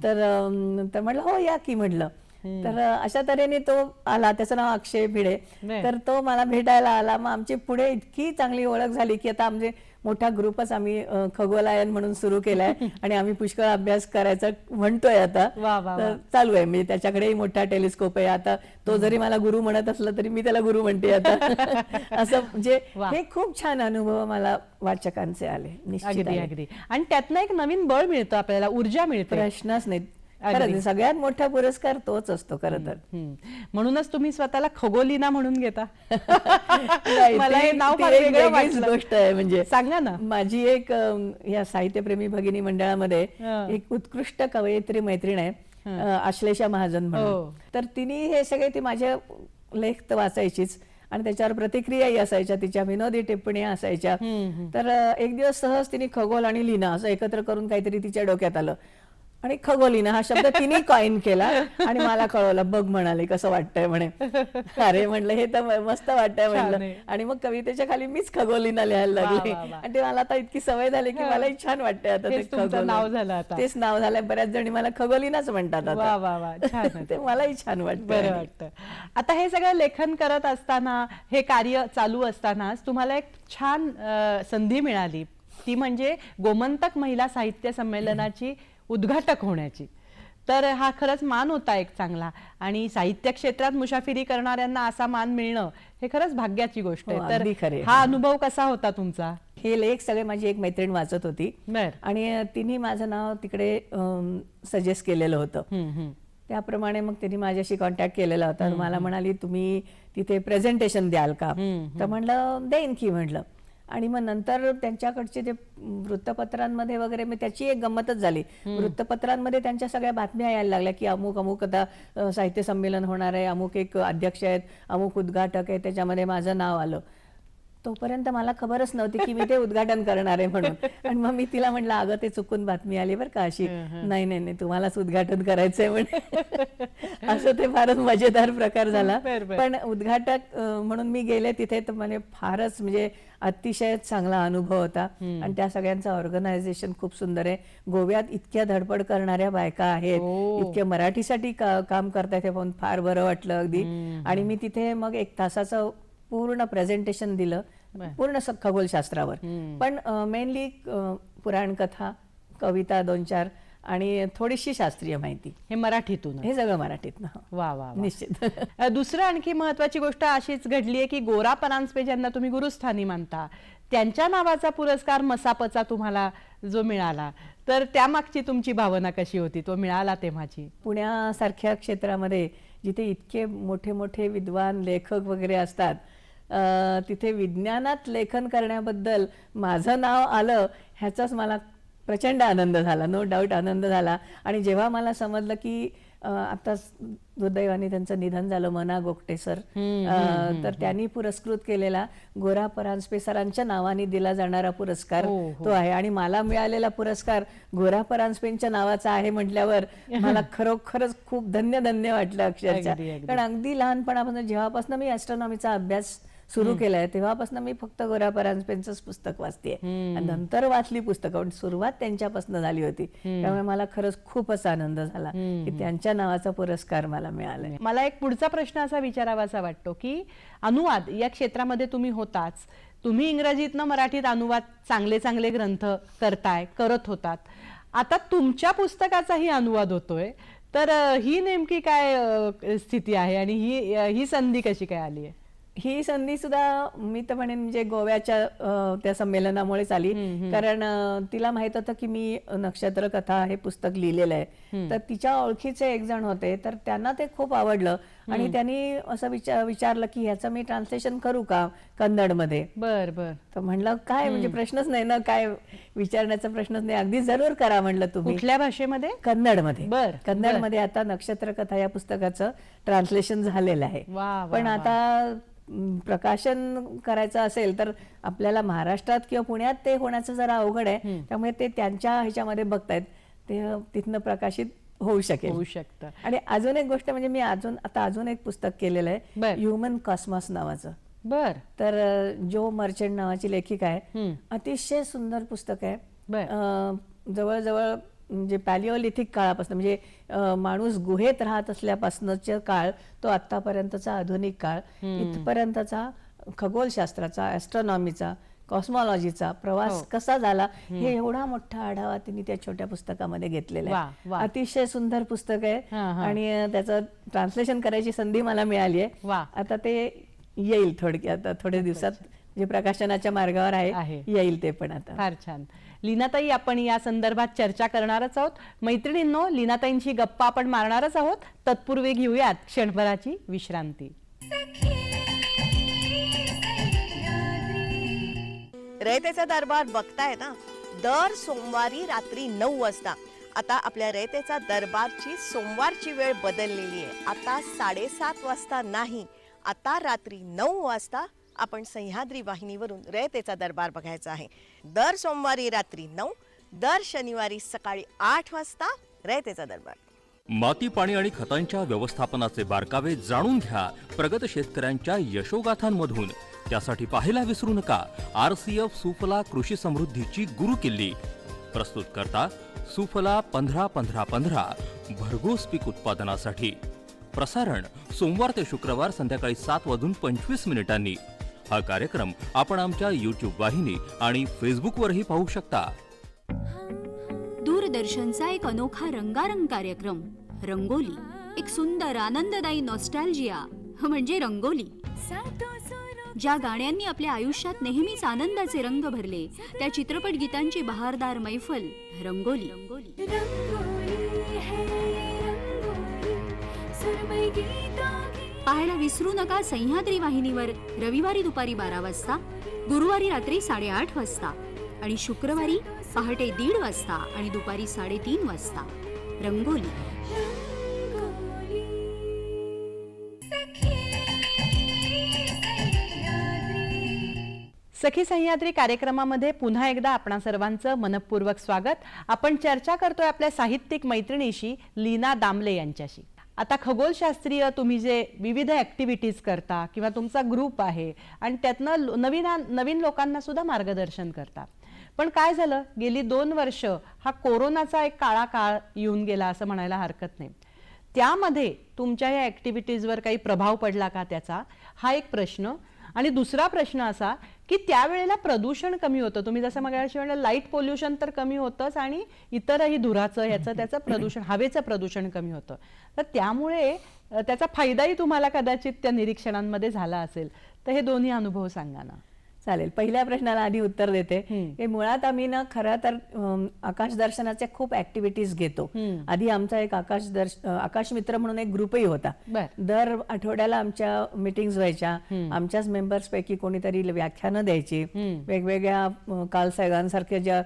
तर म्हटलं हो या की म्हटलं. तर अशा तऱ्हेने तो आला, त्याचं नाव अक्षय भिडे. तर तो मला भेटायला आला. मग आमची पुढे इतकी चांगली ओळख झाली की आता आमचे मोठा ग्रुपच आम्ही खगोलायन म्हणून सुरू केलाय आणि आम्ही पुष्कळ अभ्यास करायचा म्हणतोय आता. तर चालू आहे, म्हणजे त्याच्याकडेही मोठा टेलिस्कोप आहे. आता तो जरी मला गुरु म्हणत असला तरी मी त्याला गुरु म्हणते आता. असं म्हणजे हे खूप छान अनुभव मला वाचकांचे आले. निश्चित अगदी. आणि त्यातनं एक नवीन बळ मिळतं आपल्याला, ऊर्जा मिळते, प्रश्नच नाही. खरं सगळ्यात मोठा पुरस्कार तोच असतो खरं तर. म्हणून तुम्ही स्वतःला खगोलीना म्हणून घेता. मला हे नाव गोष्ट आहे. म्हणजे सांगा ना. माझी एक या साहित्यप्रेमी भगिनी मंडळामध्ये एक उत्कृष्ट कवयित्री मैत्रीण आहे, आश्लेषा महाजन म्हणून. तर तिने हे सगळे, ती माझे लेख वाचायचीच आणि त्याच्यावर प्रतिक्रियाही असायच्या, तिच्या विनोदी टिप्पण्या असायच्या. तर एक दिवस सहज तिने खगोल आणि लीना असं एकत्र करून काहीतरी तिच्या डोक्यात आलं आणि खगोलीना हा शब्द तिने कॉइन केला आणि मला कळवलं, बघ म्हणाले कसं वाटतंय म्हणे. अरे म्हणलं हे तर मस्त वाटतंय म्हणलं. आणि मग कवितेच्या खाली मीच खगोलीना लिहायला लागले आणि ते मला आता इतकी सवय झाली की मलाही छान वाटतंय आता. ते नाव झालं आता, तेच नाव झालंय. बऱ्याच जणी मला खगोलीनाच म्हणतात आता. ते मलाही छान वाटतं, बरं वाटतं. आता हे सगळं लेखन करत असताना, हे कार्य चालू असतानाच तुम्हाला एक छान संधी मिळाली, ती म्हणजे गोमंतक महिला साहित्य संमेलनाची उद्घाटक होण्याची. तर हा खरंच मान होता एक चांगला, आणि साहित्य क्षेत्रात मुसाफिरी करणाऱ्यांना असा मान मिळणं हे खरंच भाग्याची गोष्ट आहे. तर हा अनुभव कसा होता तुमचा? हे लेख सगळे माझी एक मैत्रीण वाचत होती आणि तिने माझं नाव तिकडे सजेस्ट केलेलं होतं. त्याप्रमाणे मग तिने माझ्याशी कॉन्टॅक्ट केलेला होता. मला म्हणाली तुम्ही तिथे प्रेझेंटेशन द्याल का, तर म्हणलं देईन की म्हटलं. आणि मग नंतर त्यांच्याकडचे जे वृत्तपत्रांमध्ये वगैरे, मग त्याची एक गंमतच झाली. वृत्तपत्रांमध्ये त्यांच्या सगळ्या बातम्या यायला लागल्या की अमुक अमुक आता साहित्य संमेलन होणार आहे, अमुक एक अध्यक्ष आहेत, अमुक उद्घाटक आहे, त्याच्यामध्ये माझं नाव आलं. तोपर्यंत मला खबरच नव्हती की मी ते उद्घाटन करणार आहे म्हणून. आणि मग मी तिला म्हटलं अगं ते चुकून बातमी आली बरं का अशी. नाही नाही नाही तुम्हालाच उद्घाटन करायचंय म्हणे. असं ते फारच मजेदार प्रकार झाला. पण उद्घाटक म्हणून मी गेले तिथे, तर मला फारच म्हणजे अतिशय चांगला अनुभव होता. आणि त्या सगळ्यांचं ऑर्गनायझेशन खूप सुंदर आहे. गोव्यात इतक्या धडपड करणाऱ्या बायका आहेत, इतक्या मराठीसाठी काम करतायत, हे पाहून फार बरं वाटलं अगदी. आणि मी तिथे मग 1 तासाचं पूर्ण प्रेझेंटेशन दिलं, पूर्ण खगोलशास्त्रावर. पण मेनली पुराण कथा, कविता 2-4 आणि थोडीशी शास्त्रीय माहिती. हे मराठीतून हे सगळं मराठीतनं. वा वा वा. निश्चित. दुसरं आणखी महत्वाची गोष्ट अशीच घडली आहे की गोरा परांजपे ज्यांना तुम्ही गुरुस्थानी मानता त्यांच्या नावाचा पुरस्कार मसापचा तुम्हाला जो मिळाला, तर त्यामागची तुमची भावना कशी होती, तो मिळाला तेव्हाची? पुण्यासारख्या क्षेत्रामध्ये जिथे इतके मोठे मोठे विद्वान लेखक वगैरे असतात, तिथे विज्ञानात लेखन करण्याबद्दल माझं नाव आलं ह्याचाच मला प्रचंड आनंद झाला, नो डाऊट आनंद झाला. आणि जेव्हा मला समजलं की आता दुर्दैवाने त्यांचं निधन झालं, मना गोगटे सर, तर त्यांनी पुरस्कृत केलेला गोरा परांजपे सरांच्या नावाने दिला जाणारा पुरस्कार तो आहे. आणि मला मिळालेला पुरस्कार गोरा परांजपेंच्या नावाचा आहे म्हटल्यावर मला खरोखरच खूप धन्य धन्य वाटलं अक्षरशः. कारण अगदी लहानपणापासून जेव्हापासून मी ॲस्ट्रॉनॉमीचा अभ्यास सुरू केलाय तेव्हापासून मी फक्त गोरा परांजपेंचंच पुस्तक वाचतेय. नंतर वाचली पुस्तकं, पण सुरुवात त्यांच्यापासून झाली होती. त्यामुळे मला खरंच खूपच आनंद झाला की त्यांच्या नावाचा पुरस्कार मला मिळालाय. मला एक पुढचा प्रश्न असा विचारावासा वाटतो की अनुवाद या क्षेत्रामध्ये तुम्ही होताच, तुम्ही इंग्रजीतनं मराठीत अनुवाद चांगले चांगले ग्रंथ करत होतात, आता तुमच्या पुस्तकाचाही अनुवाद होतोय, तर ही नेमकी काय स्थिती आहे आणि ही संधी कशी काय आली आहे? ही संधी सुद्धा मी तर म्हणेन म्हणजे गोव्याच्या त्या संमेलनामुळेच आली. कारण तिला माहित होतं की मी नक्षत्र कथा हे पुस्तक लिहिलेलं आहे, तर तिच्या ओळखीचे एक जण होते, तर त्यांना ते खूप आवडलं आणि त्यांनी असं विचारलं की ह्याचं मी ट्रान्सलेशन करू का कन्नडमध्ये. बर बर. तर म्हणलं काय म्हणजे प्रश्नच नाही ना, काय विचारण्याचा प्रश्नच नाही, अगदी जरूर करा म्हणलं तुम्ही. कुठल्या भाषेमध्ये? कन्नडमध्ये. बर. कन्नडमध्ये आता नक्षत्र कथा या पुस्तकाचं ट्रान्सलेशन झालेलं आहे. पण आता प्रकाशन करायचं असेल तर आपल्याला महाराष्ट्रात किंवा पुण्यात ते होण्याचं जरा अवघड आहे, त्यामुळे ते त्यांच्या ह्याच्यामध्ये बघतायत, ते तिथनं प्रकाशित होऊ शकतं. आणि अजून एक गोष्ट म्हणजे मी अजून एक पुस्तक केलेलं आहे, ह्युमन कॉस्मॉस नावाचं. बर. तर जो मर्चंट नावाची लेखिका आहे, अतिशय सुंदर पुस्तक आहे. जवळजवळ म्हणजे पॅलिओलिथिक काळापासून म्हणजे माणूस गुहेत राहत असल्यापासूनचा काळ तो आतापर्यंतचा आधुनिक काळ इथपर्यंतचा खगोलशास्त्राचा, ॲस्ट्रॉनॉमीचा, कॉस्मॉलॉजीचा प्रवास कसा झाला हे एवढा मोठा आढावा तिने त्या छोट्या पुस्तकामध्ये घेतलेला आहे. अतिशय सुंदर पुस्तक आहे आणि त्याचं ट्रान्सलेशन करायची संधी मला मिळाली आहे. आता ते येईल थोड्या दिवसात, जे प्रकाशनाच्या मार्गावर आहे, येईल ते पण आता. फार छान. लीनाताई, आपण या संदर्भात चर्चा करणारच आहोत. मैत्रिणींनो, लीनाताईंची गप्पा आपण मारणारच आहोत. तत्पूर्वी घेऊयात क्षणभराची विश्रांती. रयतेचा दरबार बघताय ना, दर सोमवारी रात्री 9 वाजता. आता आपल्या रयतेचा दरबारची सोमवारची वेळ बदललेली आहे. आता 7:30 वाजता नाही, आता रात्री 9 वाजता आपण सह्याद्री वाहिनीवरून रयतेचा दरबार बघायचा आहे. दर सोमवारी रात्री 9, दर शनिवारी सकाळी 8 वाजता रयतेचा दरबार. माती, पाणी आणि खतांच्या व्यवस्थापनाचे बारकावे जाणून घ्या प्रगत शेतकऱ्यांच्या यशोगाथांमधून. त्यासाठी पाहायला विसरू नका RCF सुफला कृषी समृद्धीची गुरुकिल्ली. प्रस्तुत करता सुफला 15-15-15 भरघोस पीक उत्पादनासाठी. प्रसारण सोमवार ते शुक्रवार संध्याकाळी 7:25 हा कार्यक्रम आपण आमच्या YouTube वाहिनी आणि फेसबुकवरही पाहू शकता. दूरदर्शनचा एक अनोखा रंगारंग कार्यक्रम रंगोली, एक सुंदर आनंददायी नॉस्टॅल्जिया म्हणजे रंगोली. ज्या गाण्यांनी आपल्या आयुष्यात नेहमीच आनंदाचे रंग भरले, त्या चित्रपट गीतांची बहारदार मैफल रंगोली. पाहायला विसरू नका सह्याद्री वाहिनीवर रविवारी दुपारी 12 वाजता, गुरुवारी रात्री 8:30 वाजता आणि शुक्रवारी पहाटे 1:30 वाजता आणि दुपारी 3:30 वाजता. रंगोली. सखी सह्याद्री कार्यक्रमामध्ये पुन्हा एकदा आपणा सर्वांचं मनपूर्वक स्वागत. आपण चर्चा करतोय आपल्या साहित्यिक मैत्रिणीशी, लीना दामले यांच्याशी. आता खगोलशास्त्रीय तुम्ही जे विविध ॲक्टिव्हिटीज करता किंवा तुमचा ग्रुप आहे आणि त्यातनं नवीन लोकांना सुद्धा मार्गदर्शन करता, पण काय झालं, गेली 2 वर्ष हा कोरोनाचा एक काळा काळ येऊन गेला असं म्हणायला हरकत नाही. त्यामध्ये तुमच्या या ॲक्टिव्हिटीजवर काही प्रभाव पडला का त्याचा, हा एक प्रश्न. आणि दुसरा प्रश्न असा की त्यावेळेला प्रदूषण कमी होतं. तुम्ही जसं मगाशी म्हणलं लाईट पोल्युशन तर कमी होतंच आणि इतरही धुराचं ह्याचं त्याचं प्रदूषण, हवेचं प्रदूषण कमी होतं. तर त्यामुळे त्याचा फायदाही तुम्हाला कदाचित त्या निरीक्षणांमध्ये झाला असेल. तर हे दोन्ही अनुभव सांगा ना. चालेल. पहिल्या प्रश्नाला आधी उत्तर देते. हे मुळात आम्ही ना खरं तर आकाश दर्शनाचे खूप ऍक्टिव्हिटीज घेतो. आधी आमचा एक आकाश मित्र म्हणून एक ग्रुपही होता. दर आठवड्याला आमच्या मीटिंग्स व्हायच्या. आमच्याच मेंबर्स पैकी कोणीतरी व्याख्यानं द्यायची. वेगवेगळ्या कार्ल सॅगनसारख्या ज्या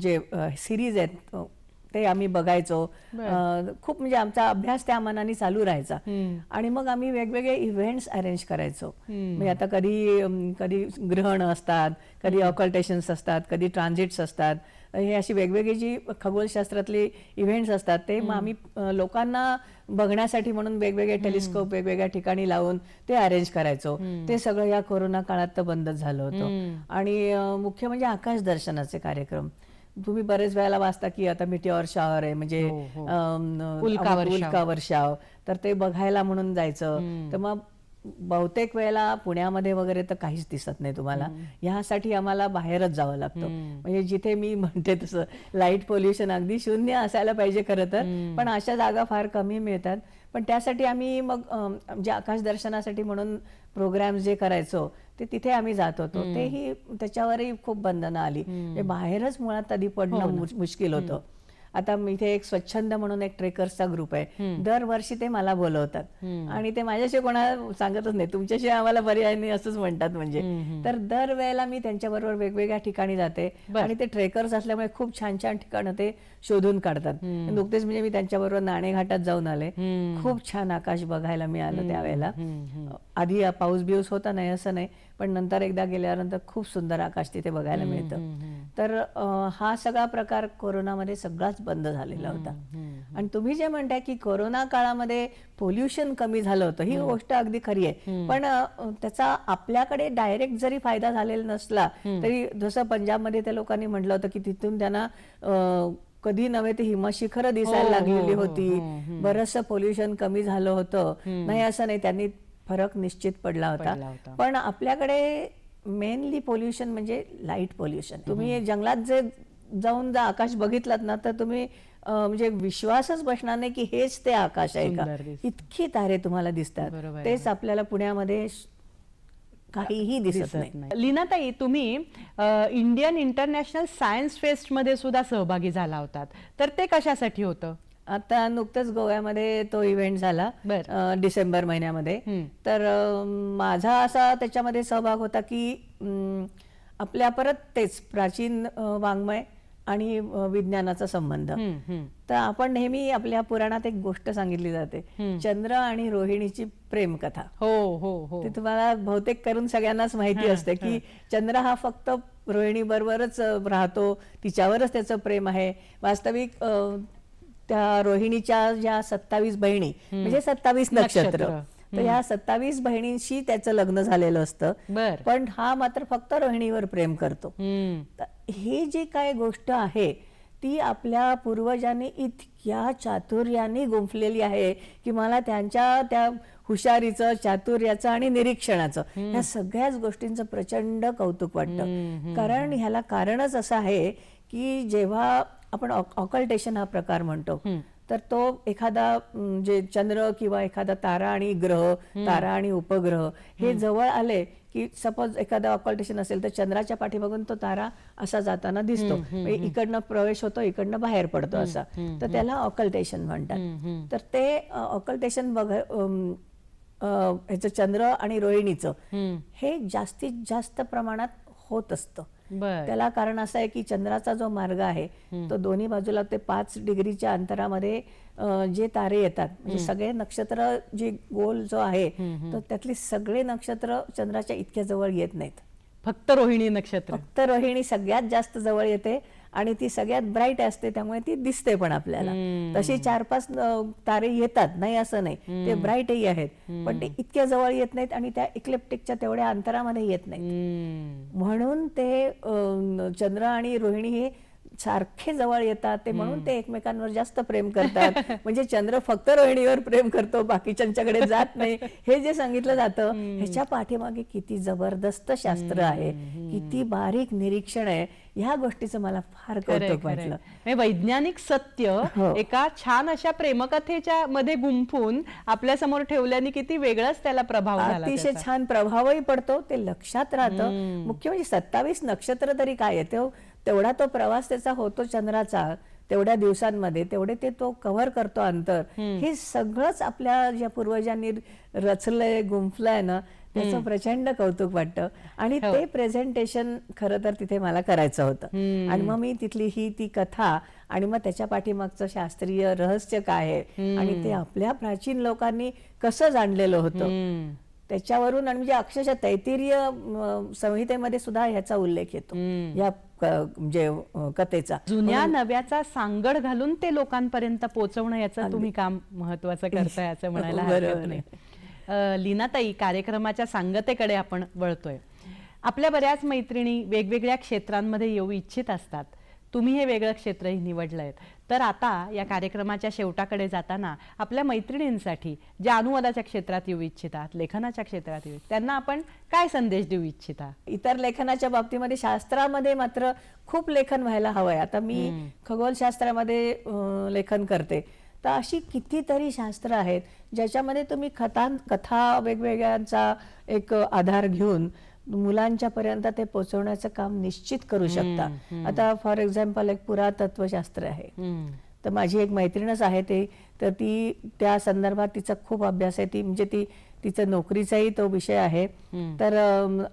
जे सिरीज आहेत ते आम्ही बघायचो. खूप म्हणजे आमचा अभ्यास त्या मनाने चालू राहायचा. आणि मग आम्ही वेगवेगळे इव्हेंट्स अरेंज करायचो. म्हणजे आता कधी ग्रहण असतात, कधी ऑकल्टेशन्स असतात, कधी ट्रान्झिट्स असतात. हे अशी वेगवेगळी जी खगोलशास्त्रातली इव्हेंट्स असतात ते मग आम्ही लोकांना बघण्यासाठी म्हणून वेगवेगळे टेलिस्कोप वेगवेगळ्या ठिकाणी लावून ते अरेंज करायचो. ते सगळं या कोरोना काळात तर बंदच झालं होतं. आणि मुख्य म्हणजे आकाश दर्शनाचे कार्यक्रम तुम्ही बरेच वेळेला वाचता की आता मिटिऑर शॉवर आहे, म्हणजे उल्का वर्षाव, तर ते बघायला म्हणून जायचं. तर मग बहुतेक वेळेला पुण्यामध्ये वगैरे तर काहीच दिसत नाही तुम्हाला. ह्यासाठी आम्हाला बाहेरच जावं लागतं. म्हणजे जिथे मी म्हणते तसं लाईट पोल्युशन अगदी शून्य असायला पाहिजे खरं तर, पण अशा जागा फार कमी मिळतात. पण त्यासाठी आम्ही मग जे आकाश दर्शनासाठी म्हणून प्रोग्राम जे करायचो ते तिथे आम्ही जात होतो. तेही त्याच्यावरही खूप बंधनं आली. बाहेरच मुळात आधी पडणं मुश्किल होतं. आता इथे एक स्वच्छंद म्हणून एक ट्रेकर्सचा ग्रुप आहे. दरवर्षी ते मला बोलवतात आणि ते माझ्याशी कोणाला सांगतच नाही, तुमच्याशी आम्हाला पर्याय नाही असंच म्हणतात. म्हणजे तर दरवेळेला मी त्यांच्याबरोबर वेगवेगळ्या ठिकाणी जाते आणि ते ट्रेकर्स असल्यामुळे खूप छान छान ठिकाणं ते शोधून काढतात. नुकतेच म्हणजे मी त्यांच्याबरोबर नाणेघाटात जाऊन आले. खूप छान आकाश बघायला मिळालं त्यावेळेला. आधी पाऊस बिऊस होता नाही असं नाही, पण नंतर एकदा गेल्यानंतर खूप सुंदर आकाश तिथे बघायला मिळतं. तर हा सगळा प्रकार कोरोनामध्ये सगळाच बंद झालेला होता. आणि तुम्ही जे म्हणताय की कोरोना काळामध्ये पोल्युशन कमी झालं होतं, ही गोष्ट अगदी खरी आहे. पण त्याचा आपल्याकडे डायरेक्ट जरी फायदा झालेला नसला तरी जसं पंजाबमध्ये त्या लोकांनी म्हटलं होतं की तिथून त्यांना कधी नव्हे ते हिमशिखरं दिसायला लागलेली होती, बरंचसं पोल्युशन कमी झालं होतं. नाही असं नाही, त्यांनी फरक निश्चित पडला होता. पण आपल्याकडे मेनली पोल्युशन म्हणजे लाईट पोल्युशन. तुम्ही जंगलात जे जाऊन आकाश बघितलात ना तर तुम्ही म्हणजे विश्वासच बसणार नाही की हेच ते आकाश आहे का. इतकी तारे तुम्हाला दिसतात. तेच आपल्याला पुण्यामध्ये काहीही दिसत नाही. लीनाताई, तुम्ही इंडियन इंटरनॅशनल सायन्स फेस्ट मध्ये सुद्धा सहभागी झाला होतात, तर ते कशासाठी होतं? आता नुकतंच गोव्यामध्ये तो इव्हेंट झाला डिसेंबर महिन्यामध्ये. तर माझा असा त्याच्यामध्ये सहभाग होता की आपल्या परत तेच प्राचीन वाङ्मय आणि विज्ञानाचा संबंध. तर आपण नेहमी आपल्या पुराणात एक गोष्ट सांगितली जाते, चंद्र आणि रोहिणीची प्रेमकथा. ते तुम्हाला बहुतेक करून सगळ्यांनाच माहिती असते की चंद्र हा फक्त रोहिणी बरोबरच राहतो, तिच्यावरच त्याचं प्रेम आहे. वास्तविक त्या रोहिणीच्या ज्या 27 बहिणी म्हणजे 27 नक्षत्र, तर या 27 बहिणींशी त्याचं लग्न झालेलं असतं. पण हा मात्र फक्त रोहिणीवर प्रेम करतो. ही जी काय गोष्ट आहे ती आपल्या पूर्वजांनी इतक्या चातुर्याने गुंफलेली आहे की मला त्यांच्या त्या हुशारीचं, चातुर्याचं आणि निरीक्षणाचं या सगळ्याच गोष्टींचं प्रचंड कौतुक वाटतं. कारण ह्याला कारणच असं आहे की जेव्हा आपण ऑकल्टेशन हा प्रकार म्हणतो तर तो एखादा जे चंद्र किंवा एखादा तारा आणि ग्रह, तारा आणि उपग्रह हे जवळ आले की सपोज एखादा ऑकल्टेशन असेल तर चंद्राच्या पाठीमागून तो तारा असा जाताना दिसतो, इकडनं प्रवेश होतो, इकडनं बाहेर पडतो असा, तर त्याला ऑकल्टेशन म्हणतात. तर ते ऑकल्टेशन ह्याचं चंद्र आणि रोहिणीचं हे जास्तीत जास्त प्रमाणात होत असतं. त्याला कारण असं आहे की चंद्राचा जो मार्ग आहे तो दोन्ही बाजूला ते 5 डिग्रीच्या अंतरामध्ये जे तारे येतात, म्हणजे सगळे नक्षत्र जे गोल जो आहे तर त्यातले सगळे नक्षत्र चंद्राच्या इतक्या जवळ येत नाहीत. फक्त रोहिणी नक्षत्र, फक्त रोहिणी सगळ्यात जास्त जवळ येते आणि ती सगळ्यात ब्राईट असते, त्यामुळे ती दिसते पण आपल्याला. तशी 4-5 तारे येतात, नाही असं नाही, ते ब्राईटही आहेत, पण ते इतक्या जवळ येत नाहीत आणि त्या इक्लिप्टिकच्या तेवढ्या अंतरामध्ये येत नाहीत. म्हणून ते चंद्र आणि रोहिणी हे सारखे जवळ येतात ते, म्हणून ते एकमेकांवर जास्त प्रेम करतात. म्हणजे चंद्र फक्त रोहिणीवर प्रेम करतो, बाकीच्यांच्याकडे जात नाही, हे जे सांगितलं जातं ह्याच्या पाठीमागे किती जबरदस्त शास्त्र आहे, किती बारीक निरीक्षण आहे, ह्या गोष्टीचं मला फार कौतुक वाटलं. वैज्ञानिक सत्य एका छान अशा प्रेमकथेच्या मध्ये गुंफून आपल्या समोर ठेवल्याने किती वेगळाच त्याला प्रभाव झाला. अतिशय छान प्रभावही पडतो, ते लक्षात राहतं. मुख्य म्हणजे 27 नक्षत्र तरी काय आहे, तेवढा तो प्रवास त्याचा होतो चंद्राचा, तेवढ्या दिवसांमध्ये तेवढे ते तो कव्हर करतो अंतर. हे सगळंच आपल्या ज्या पूर्वजांनी रचलंय, गुंफलंय ना, त्याचं प्रचंड कौतुक वाटतं. आणि ते प्रेझेंटेशन खरं तर तिथे मला करायचं होतं. आणि मग मी तिथली ती कथा आणि मग त्याच्या पाठीमागचं शास्त्रीय रहस्य काय आहे आणि ते आपल्या प्राचीन लोकांनी कसं जाणलेलं होतं त्याच्यावरून, आणि म्हणजे अक्षरशः तैत्तिरीय संहितेमध्ये सुद्धा ह्याचा उल्लेख येतो या म्हणजे कथेचा. जुन्या नव्याचा सांगड घालून ते लोकांपर्यंत पोहोचवणं याचं तुम्ही काम महत्वाचं करताय असं म्हणायला हरकत नाही. लीनाताई, कार्यक्रमाच्या सांगतेकडे आपण वळतोय. आपल्या बऱ्याच मैत्रिणी वेगवेगळ्या क्षेत्रांमध्ये येऊ इच्छित असतात. तुम्ही हे वेगळं क्षेत्रही निवडलंय. तर आता या कार्यक्रमाच्या शेवटाकडे जाताना आपल्या मैत्रिणींसाठी ज्या अनुवादाच्या क्षेत्रात येऊ इच्छितात, लेखनाच्या क्षेत्रात येऊ, त्यांना आपण काय संदेश देऊ इच्छिता? इतर लेखनाच्या बाबतीमध्ये शास्त्रामध्ये मात्र खूप लेखन व्हायला हवंय. आता मी खगोलशास्त्रामध्ये लेखन करते, तर अशी कितीतरी शास्त्र आहेत ज्याच्यामध्ये तुम्ही कथा वेगवेगळ्यांचा एक आधार घेऊन मुलांच्या पर्यंत ते पोहोचवण्याचं काम निश्चित करू शकता. आता फॉर एक्झाम्पल एक पुरातत्वशास्त्र आहे, तर माझी एक मैत्रीणच आहे ते, तर ती त्या संदर्भात तिचा खूप अभ्यास आहे, ती म्हणजे तिचं नोकरीचाही तो विषय आहे. तर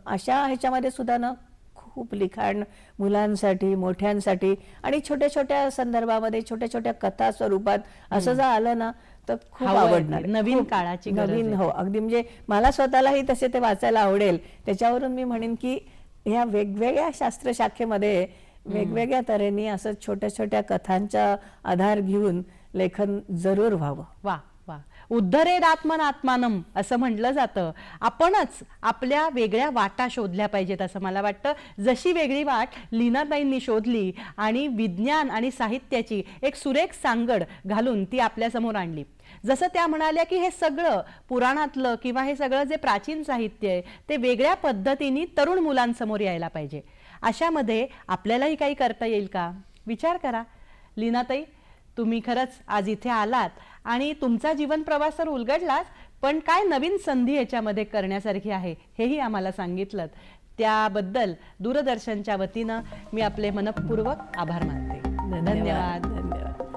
अशा ह्याच्यामध्ये सुद्धा ना खूप लिखाण मुलांसाठी, मोठ्यांसाठी आणि छोट्या छोट्या संदर्भामध्ये छोट्या छोट्या कथा स्वरूपात असं जर आलं ना तर खूप आवडणार. नवीन काळाची नवीन, हो अगदी. म्हणजे मला स्वतःलाही तसे ते वाचायला आवडेल. त्याच्यावरून मी म्हणेन की ह्या वेगवेगळ्या शास्त्र शाखेमध्ये वेगवेगळ्या तऱ्हेने असं छोट्या छोट्या कथांचा आधार घेऊन लेखन जरूर व्हावं. वा वा. उद्धरेद आत्मनात्मानम असं म्हटलं जातं. आपणच आपल्या वेगळ्या वाटा शोधल्या पाहिजेत असं मला वाटतं. जशी वेगळी वाट लीनाताईंनी शोधली आणि विज्ञान आणि साहित्याची एक सुरेख सांगड घालून ती आपल्यासमोर आणली. जसं त्या म्हणाल्या की हे सगळं पुराणातलं किंवा हे सगळं जे प्राचीन साहित्य आहे ते वेगळ्या पद्धतीने तरुण मुलांसमोर यायला पाहिजे. अशामध्ये आपल्यालाही काही करता येईल का? विचार करा. लीनाताई, तुम्ही खरंच आज इथे आलात आणि तुमचा जीवन प्रवास तर उलगडलाच, पण काय नवीन संधी याच्यामध्ये करण्यासारखी आहे हेही आम्हाला सांगितलं. त्याबद्दल दूरदर्शनच्या वतीनं मी आपले मनपूर्वक आभार मानते. धन्यवाद. धन्यवाद.